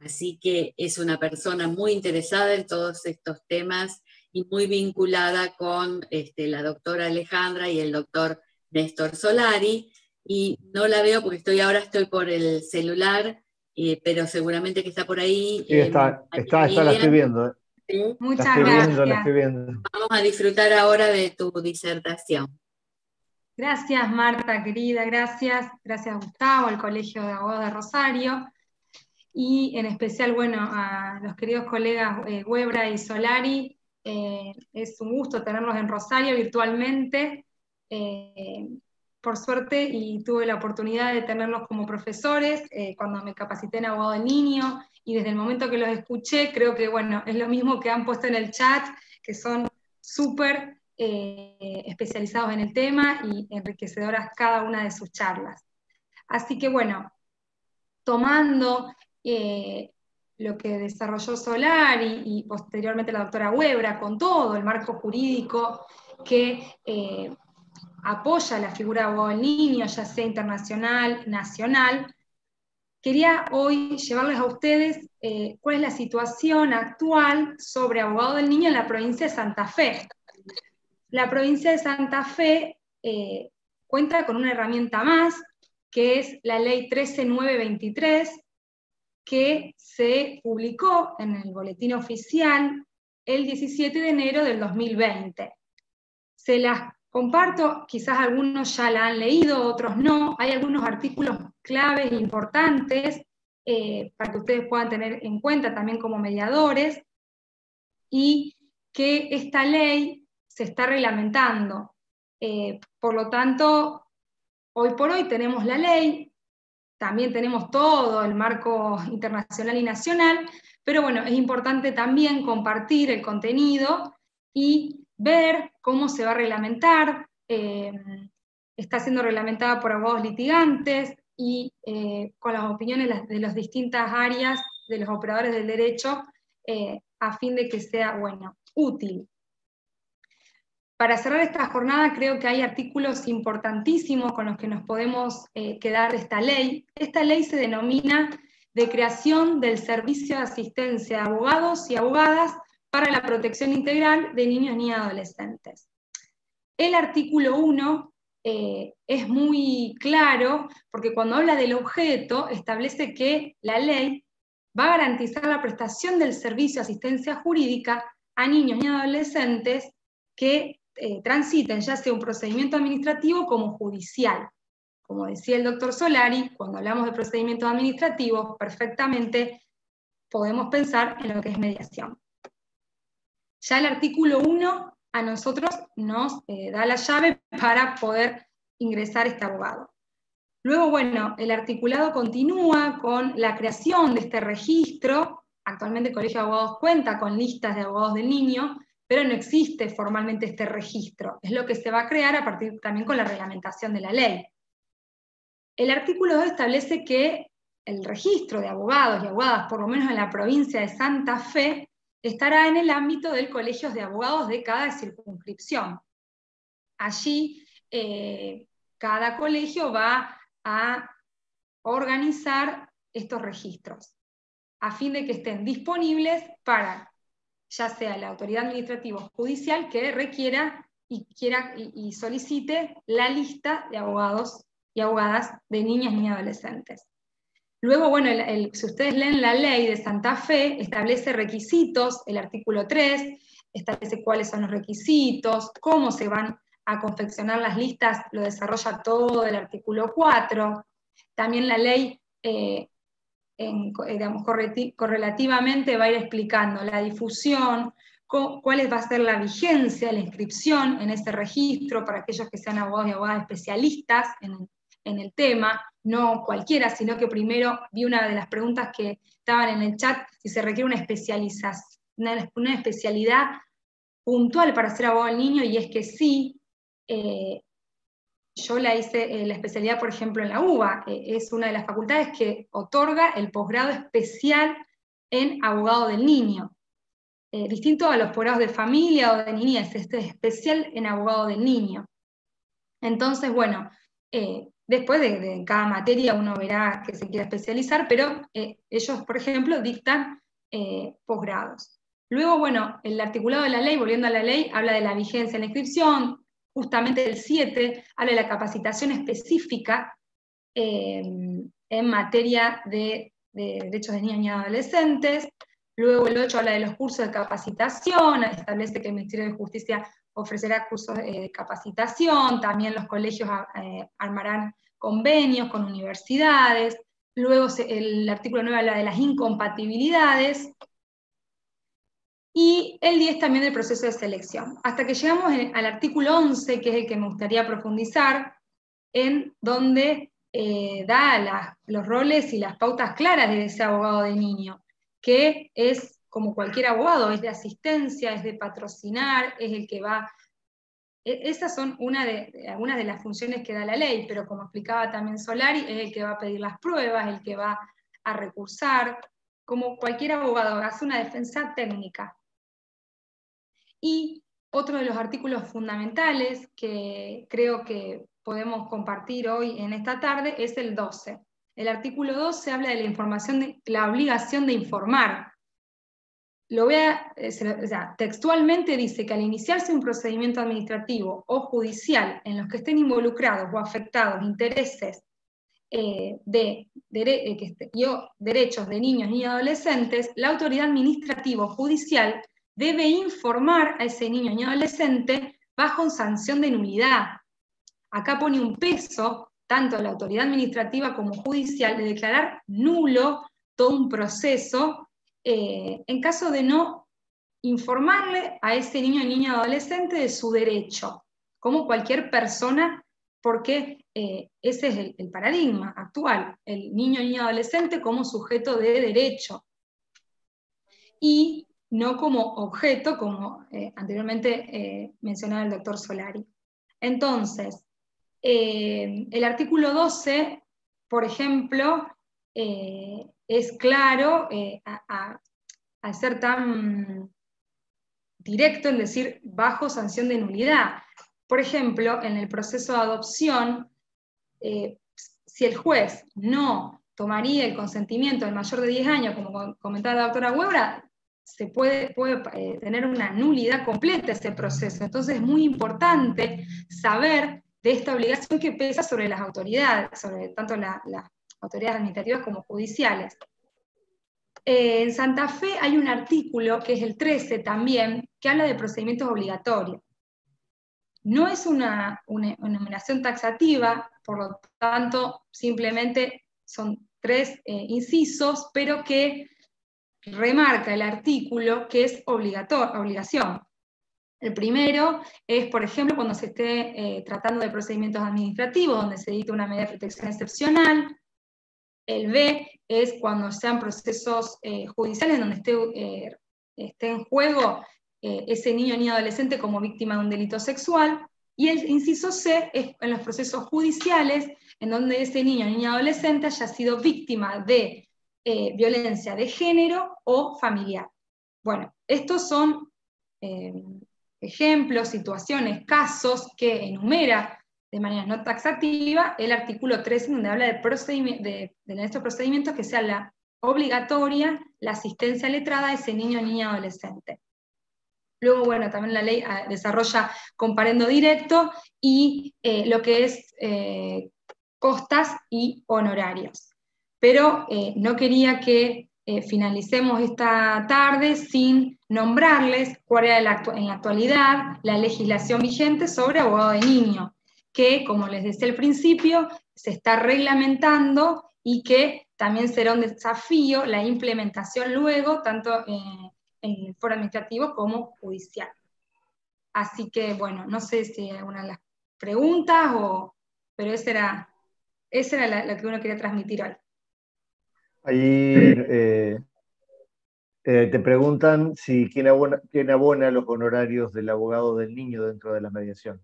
Así que es una persona muy interesada en todos estos temas y muy vinculada con la doctora Alejandra y el doctor Néstor Solari, y no la veo porque ahora estoy por el celular, pero seguramente que está por ahí. Sí, está, la estoy viendo. ¿Sí? Muchas gracias. La estoy viendo. Vamos a disfrutar ahora de tu disertación. Gracias, Marta, querida, gracias. Gracias, Gustavo, al Colegio de Abogados de Rosario. Y en especial, bueno, a los queridos colegas Huebra y Solari. Es un gusto tenerlos en Rosario virtualmente, por suerte, y tuve la oportunidad de tenerlos como profesores cuando me capacité en abogado del niño, y desde el momento que los escuché, creo que, bueno, es lo mismo que han puesto en el chat, que son súper especializados en el tema y enriquecedoras cada una de sus charlas. Así que, bueno, tomando lo que desarrolló Solari y posteriormente la doctora Huebra, con todo el marco jurídico que apoya la figura de abogado del niño, ya sea internacional, nacional, quería hoy llevarles a ustedes cuál es la situación actual sobre abogado del niño en la provincia de Santa Fe. La provincia de Santa Fe cuenta con una herramienta más, que es la ley 13923, que se publicó en el boletín oficial el 17 de enero del 2020. Se las comparto, quizás algunos ya la han leído, otros no. Hay algunos artículos claves e importantes para que ustedes puedan tener en cuenta también como mediadores, y que esta ley se está reglamentando. Por lo tanto, hoy por hoy tenemos la ley, también tenemos todo el marco internacional y nacional, pero bueno, es importante también compartir el contenido y ver cómo se va a reglamentar. Está siendo reglamentada por abogados litigantes y con las opiniones de las distintas áreas de los operadores del derecho, a fin de que sea, bueno, útil. Para cerrar esta jornada, creo que hay artículos importantísimos con los que nos podemos quedar de esta ley. Esta ley se denomina de creación del Servicio de Asistencia a Abogados y Abogadas para la Protección Integral de Niños y Adolescentes. El artículo 1 es muy claro, porque cuando habla del objeto, establece que la ley va a garantizar la prestación del servicio de asistencia jurídica a niños y adolescentes que transiten ya sea un procedimiento administrativo como judicial. Como decía el doctor Solari, cuando hablamos de procedimientos administrativos, perfectamente podemos pensar en lo que es mediación. Ya el artículo 1 a nosotros nos da la llave para poder ingresar este abogado. Luego, bueno, el articulado continúa con la creación de este registro. Actualmente el Colegio de Abogados cuenta con listas de abogados del niño, pero no existe formalmente este registro. Es lo que se va a crear a partir también con la reglamentación de la ley. El artículo 2 establece que el registro de abogados y abogadas, por lo menos en la provincia de Santa Fe, estará en el ámbito del colegio de abogados de cada circunscripción. Allí cada colegio va a organizar estos registros, a fin de que estén disponibles para, ya sea la autoridad administrativa o judicial, que requiera y solicite la lista de abogados y abogadas de niñas y adolescentes. Luego, bueno, si ustedes leen la ley de Santa Fe, establece requisitos, el artículo 3, establece cuáles son los requisitos, cómo se van a confeccionar las listas, lo desarrolla todo el artículo 4. También la ley, digamos, correlativamente va a ir explicando la difusión, cuál va a ser la vigencia, la inscripción en ese registro para aquellos que sean abogados y abogadas especialistas en el tema, no cualquiera, sino que primero vi una de las preguntas que estaban en el chat, si se requiere una especialidad puntual para ser abogado del niño, y es que sí. Yo la hice la especialidad, por ejemplo, en la UBA, es una de las facultades que otorga el posgrado especial en abogado del niño. Distinto a los posgrados de familia o de niñez, este es especial en abogado del niño. Entonces, bueno, después de cada materia uno verá que se quiera especializar, pero ellos, por ejemplo, dictan posgrados. Luego, bueno, el articulado de la ley, volviendo a la ley, habla de la vigencia en la inscripción. Justamente el 7 habla de la capacitación específica en materia de derechos de niños y adolescentes. Luego el 8 habla de los cursos de capacitación, establece que el Ministerio de Justicia ofrecerá cursos de capacitación, también los colegios armarán convenios con universidades. Luego el artículo 9 habla de las incompatibilidades. Y el 10 también del proceso de selección. Hasta que llegamos al artículo 11, que es el que me gustaría profundizar, en donde da los roles y las pautas claras de ese abogado de niño, que es como cualquier abogado, es de asistencia, es de patrocinar, es el que va... Esas son algunas de las funciones que da la ley, pero como explicaba también Solari, es el que va a pedir las pruebas, el que va a recursar, como cualquier abogado, hace una defensa técnica. Y otro de los artículos fundamentales que creo que podemos compartir hoy en esta tarde es el 12. El artículo 12 habla de la información, la obligación de informar. Textualmente dice que al iniciarse un procedimiento administrativo o judicial en los que estén involucrados o afectados intereses derechos de niños y adolescentes, la autoridad administrativa o judicial debe informar a ese niño y adolescente bajo sanción de nulidad. Acá pone un peso, tanto la autoridad administrativa como judicial, de declarar nulo todo un proceso en caso de no informarle a ese niño y niña adolescente de su derecho, como cualquier persona, porque ese es el paradigma actual, el niño y niña adolescente como sujeto de derecho. Y no como objeto, como anteriormente mencionaba el doctor Solari. Entonces, el artículo 12, por ejemplo, es claro al ser tan directo en decir bajo sanción de nulidad. Por ejemplo, en el proceso de adopción, si el juez no tomaría el consentimiento del mayor de 10 años, como comentaba la doctora Huebra, se puede tener una nulidad completa ese proceso. Entonces es muy importante saber de esta obligación que pesa sobre las autoridades, sobre tanto las autoridades administrativas como judiciales. En Santa Fe hay un artículo, que es el 13 también, que habla de procedimientos obligatorios. No es una enumeración taxativa, por lo tanto, simplemente son 3 incisos, pero que remarca el artículo que es obligación. El primero es, por ejemplo, cuando se esté tratando de procedimientos administrativos, donde se dicta una medida de protección excepcional. El B es cuando sean procesos judiciales donde esté en juego ese niño o niña adolescente como víctima de un delito sexual. Y el inciso C es en los procesos judiciales en donde ese niño o niña adolescente haya sido víctima de violencia de género o familiar. Bueno, estos son ejemplos, situaciones, casos que enumera de manera no taxativa el artículo 13, donde habla de estos procedimientos que sea la obligatoria la asistencia letrada a ese niño o niña adolescente. Luego, bueno, también la ley desarrolla comparendo directo y lo que es costas y honorarios. Pero no quería que finalicemos esta tarde sin nombrarles cuál era en la actualidad la legislación vigente sobre abogado de niño, que, como les decía al principio, se está reglamentando y que también será un desafío la implementación luego, tanto en el foro administrativo como judicial. Así que, bueno, no sé si hay alguna de las preguntas, pero esa era lo que uno quería transmitir hoy. Ahí te preguntan si quién abona los honorarios del abogado del niño dentro de la mediación.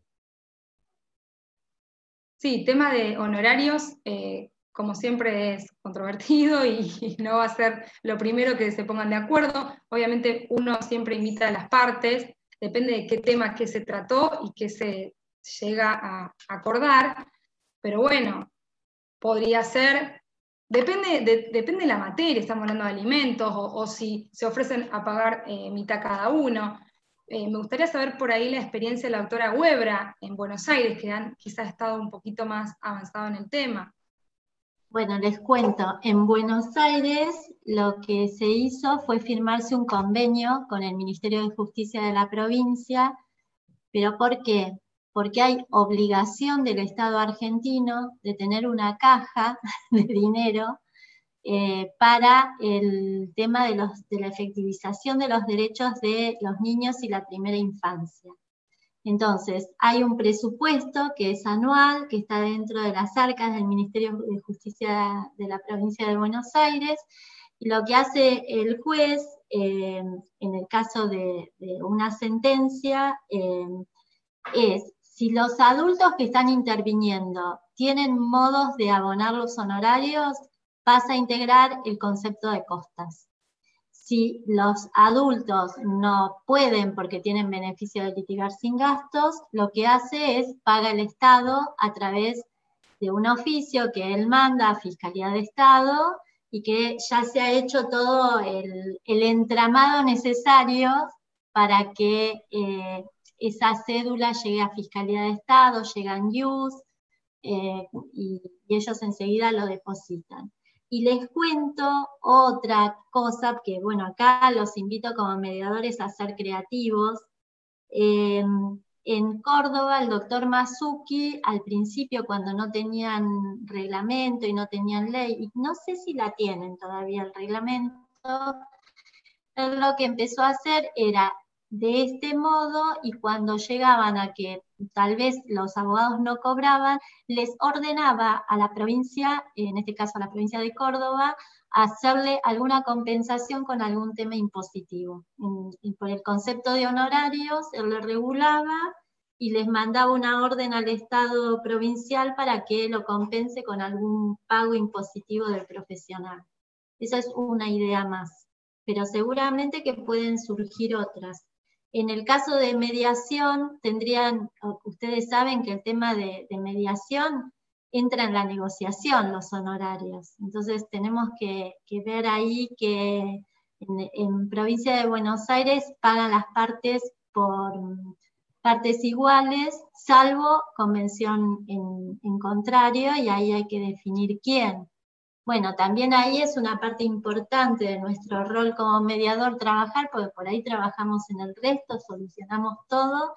Sí, tema de honorarios, como siempre es controvertido y no va a ser lo primero que se pongan de acuerdo. Obviamente uno siempre invita a las partes, depende de qué tema que se trató y qué se llega a acordar, pero bueno, podría ser, depende de la materia, estamos hablando de alimentos, o si se ofrecen a pagar mitad cada uno. Me gustaría saber por ahí la experiencia de la doctora Huebra en Buenos Aires, que han quizás estado un poquito más avanzado en el tema. Bueno, les cuento, en Buenos Aires lo que se hizo fue firmarse un convenio con el Ministerio de Justicia de la provincia, pero ¿por qué? Porque hay obligación del Estado argentino de tener una caja de dinero para el tema de la efectivización de los derechos de los niños y la primera infancia. Entonces, hay un presupuesto que es anual, que está dentro de las arcas del Ministerio de Justicia de la provincia de Buenos Aires, y lo que hace el juez, en el caso de una sentencia, es, si los adultos que están interviniendo tienen modos de abonar los honorarios, pasa a integrar el concepto de costas. Si los adultos no pueden porque tienen beneficio de litigar sin gastos, lo que hace es paga el Estado a través de un oficio que él manda a Fiscalía de Estado y que ya se ha hecho todo el entramado necesario para que esa cédula llegue a Fiscalía de Estado, llega en IUS, y ellos enseguida lo depositan. Y les cuento otra cosa, que bueno, acá los invito como mediadores a ser creativos. En Córdoba, el doctor Masucchi, al principio cuando no tenían reglamento y no tenían ley, y no sé si la tienen todavía el reglamento, lo que empezó a hacer era de este modo, y cuando llegaban a que tal vez los abogados no cobraban, les ordenaba a la provincia, en este caso a la provincia de Córdoba, hacerle alguna compensación con algún tema impositivo. Y por el concepto de honorarios, él lo regulaba y les mandaba una orden al Estado provincial para que lo compense con algún pago impositivo del profesional. Esa es una idea más, pero seguramente que pueden surgir otras. En el caso de mediación, ustedes saben que el tema de mediación entra en la negociación, los honorarios. Entonces tenemos que ver ahí que en provincia de Buenos Aires pagan las partes por partes iguales, salvo convención en contrario, y ahí hay que definir quién. Bueno, también ahí es una parte importante de nuestro rol como mediador trabajar, porque por ahí trabajamos en el resto, solucionamos todo,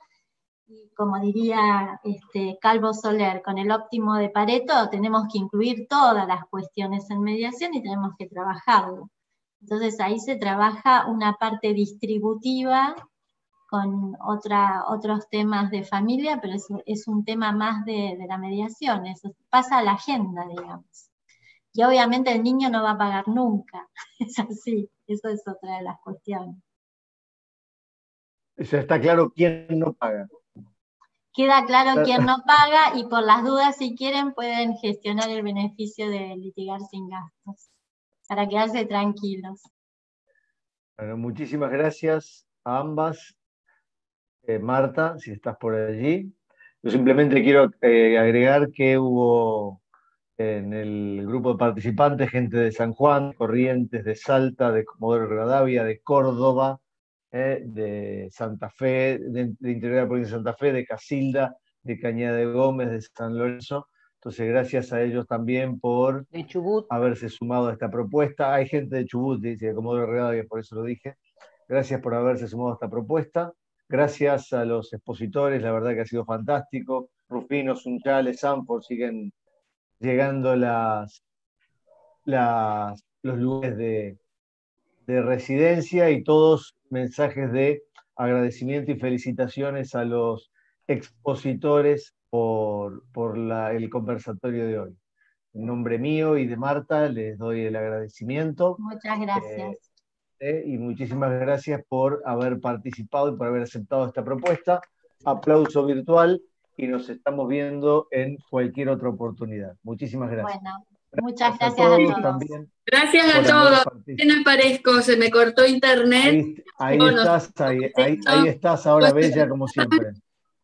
y como diría Calvo Soler, con el óptimo de Pareto tenemos que incluir todas las cuestiones en mediación y tenemos que trabajarlo. Entonces ahí se trabaja una parte distributiva con otros temas de familia, pero es un tema más de la mediación, eso pasa a la agenda, digamos. Y obviamente el niño no va a pagar nunca, es así, eso es otra de las cuestiones. Ya está claro quién no paga. Queda claro quién no paga, y por las dudas, si quieren, pueden gestionar el beneficio de litigar sin gastos, para quedarse tranquilos. Bueno, muchísimas gracias a ambas. Marta, si estás por allí. Yo simplemente quiero agregar que hubo en el grupo de participantes gente de San Juan, de Corrientes, de Salta, de Comodoro Rivadavia, de Córdoba, de Santa Fe, de interior de la provincia de Santa Fe, de Casilda, de Cañada de Gómez, de San Lorenzo. Entonces, gracias a ellos también por De Chubut. haberse sumado a esta propuesta. Hay gente de Chubut, dice, de Comodoro Rivadavia, por eso lo dije. Gracias por haberse sumado a esta propuesta. Gracias a los expositores, la verdad que ha sido fantástico. Rufino, Sunchales, Sanford, siguen llegando los lugares de residencia y todos mensajes de agradecimiento y felicitaciones a los expositores por el conversatorio de hoy. En nombre mío y de Marta les doy el agradecimiento. Muchas gracias. Y muchísimas gracias por haber participado y por haber aceptado esta propuesta. Aplauso virtual y nos estamos viendo en cualquier otra oportunidad. Muchísimas gracias. Bueno, muchas gracias a todos. También gracias a todos. ¿Quién aparezco? Se me cortó internet. Ahí estás ahora, bella, como siempre.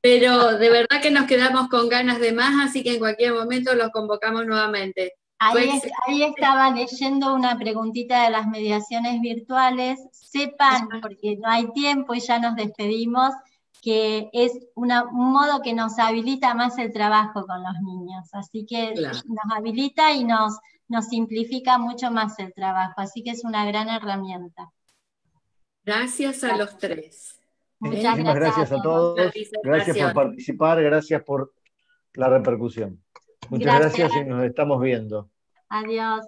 Pero de verdad que nos quedamos con ganas de más, así que en cualquier momento los convocamos nuevamente. Ahí estaba leyendo una preguntita de las mediaciones virtuales. Sepan, porque no hay tiempo y ya nos despedimos, que es un modo que nos habilita más el trabajo con los niños. Así que nos habilita y nos simplifica mucho más el trabajo. Así que es una gran herramienta. Gracias a los tres. Muchísimas gracias a todos. Gracias por participar, gracias por la repercusión. Muchas gracias y nos estamos viendo. Adiós.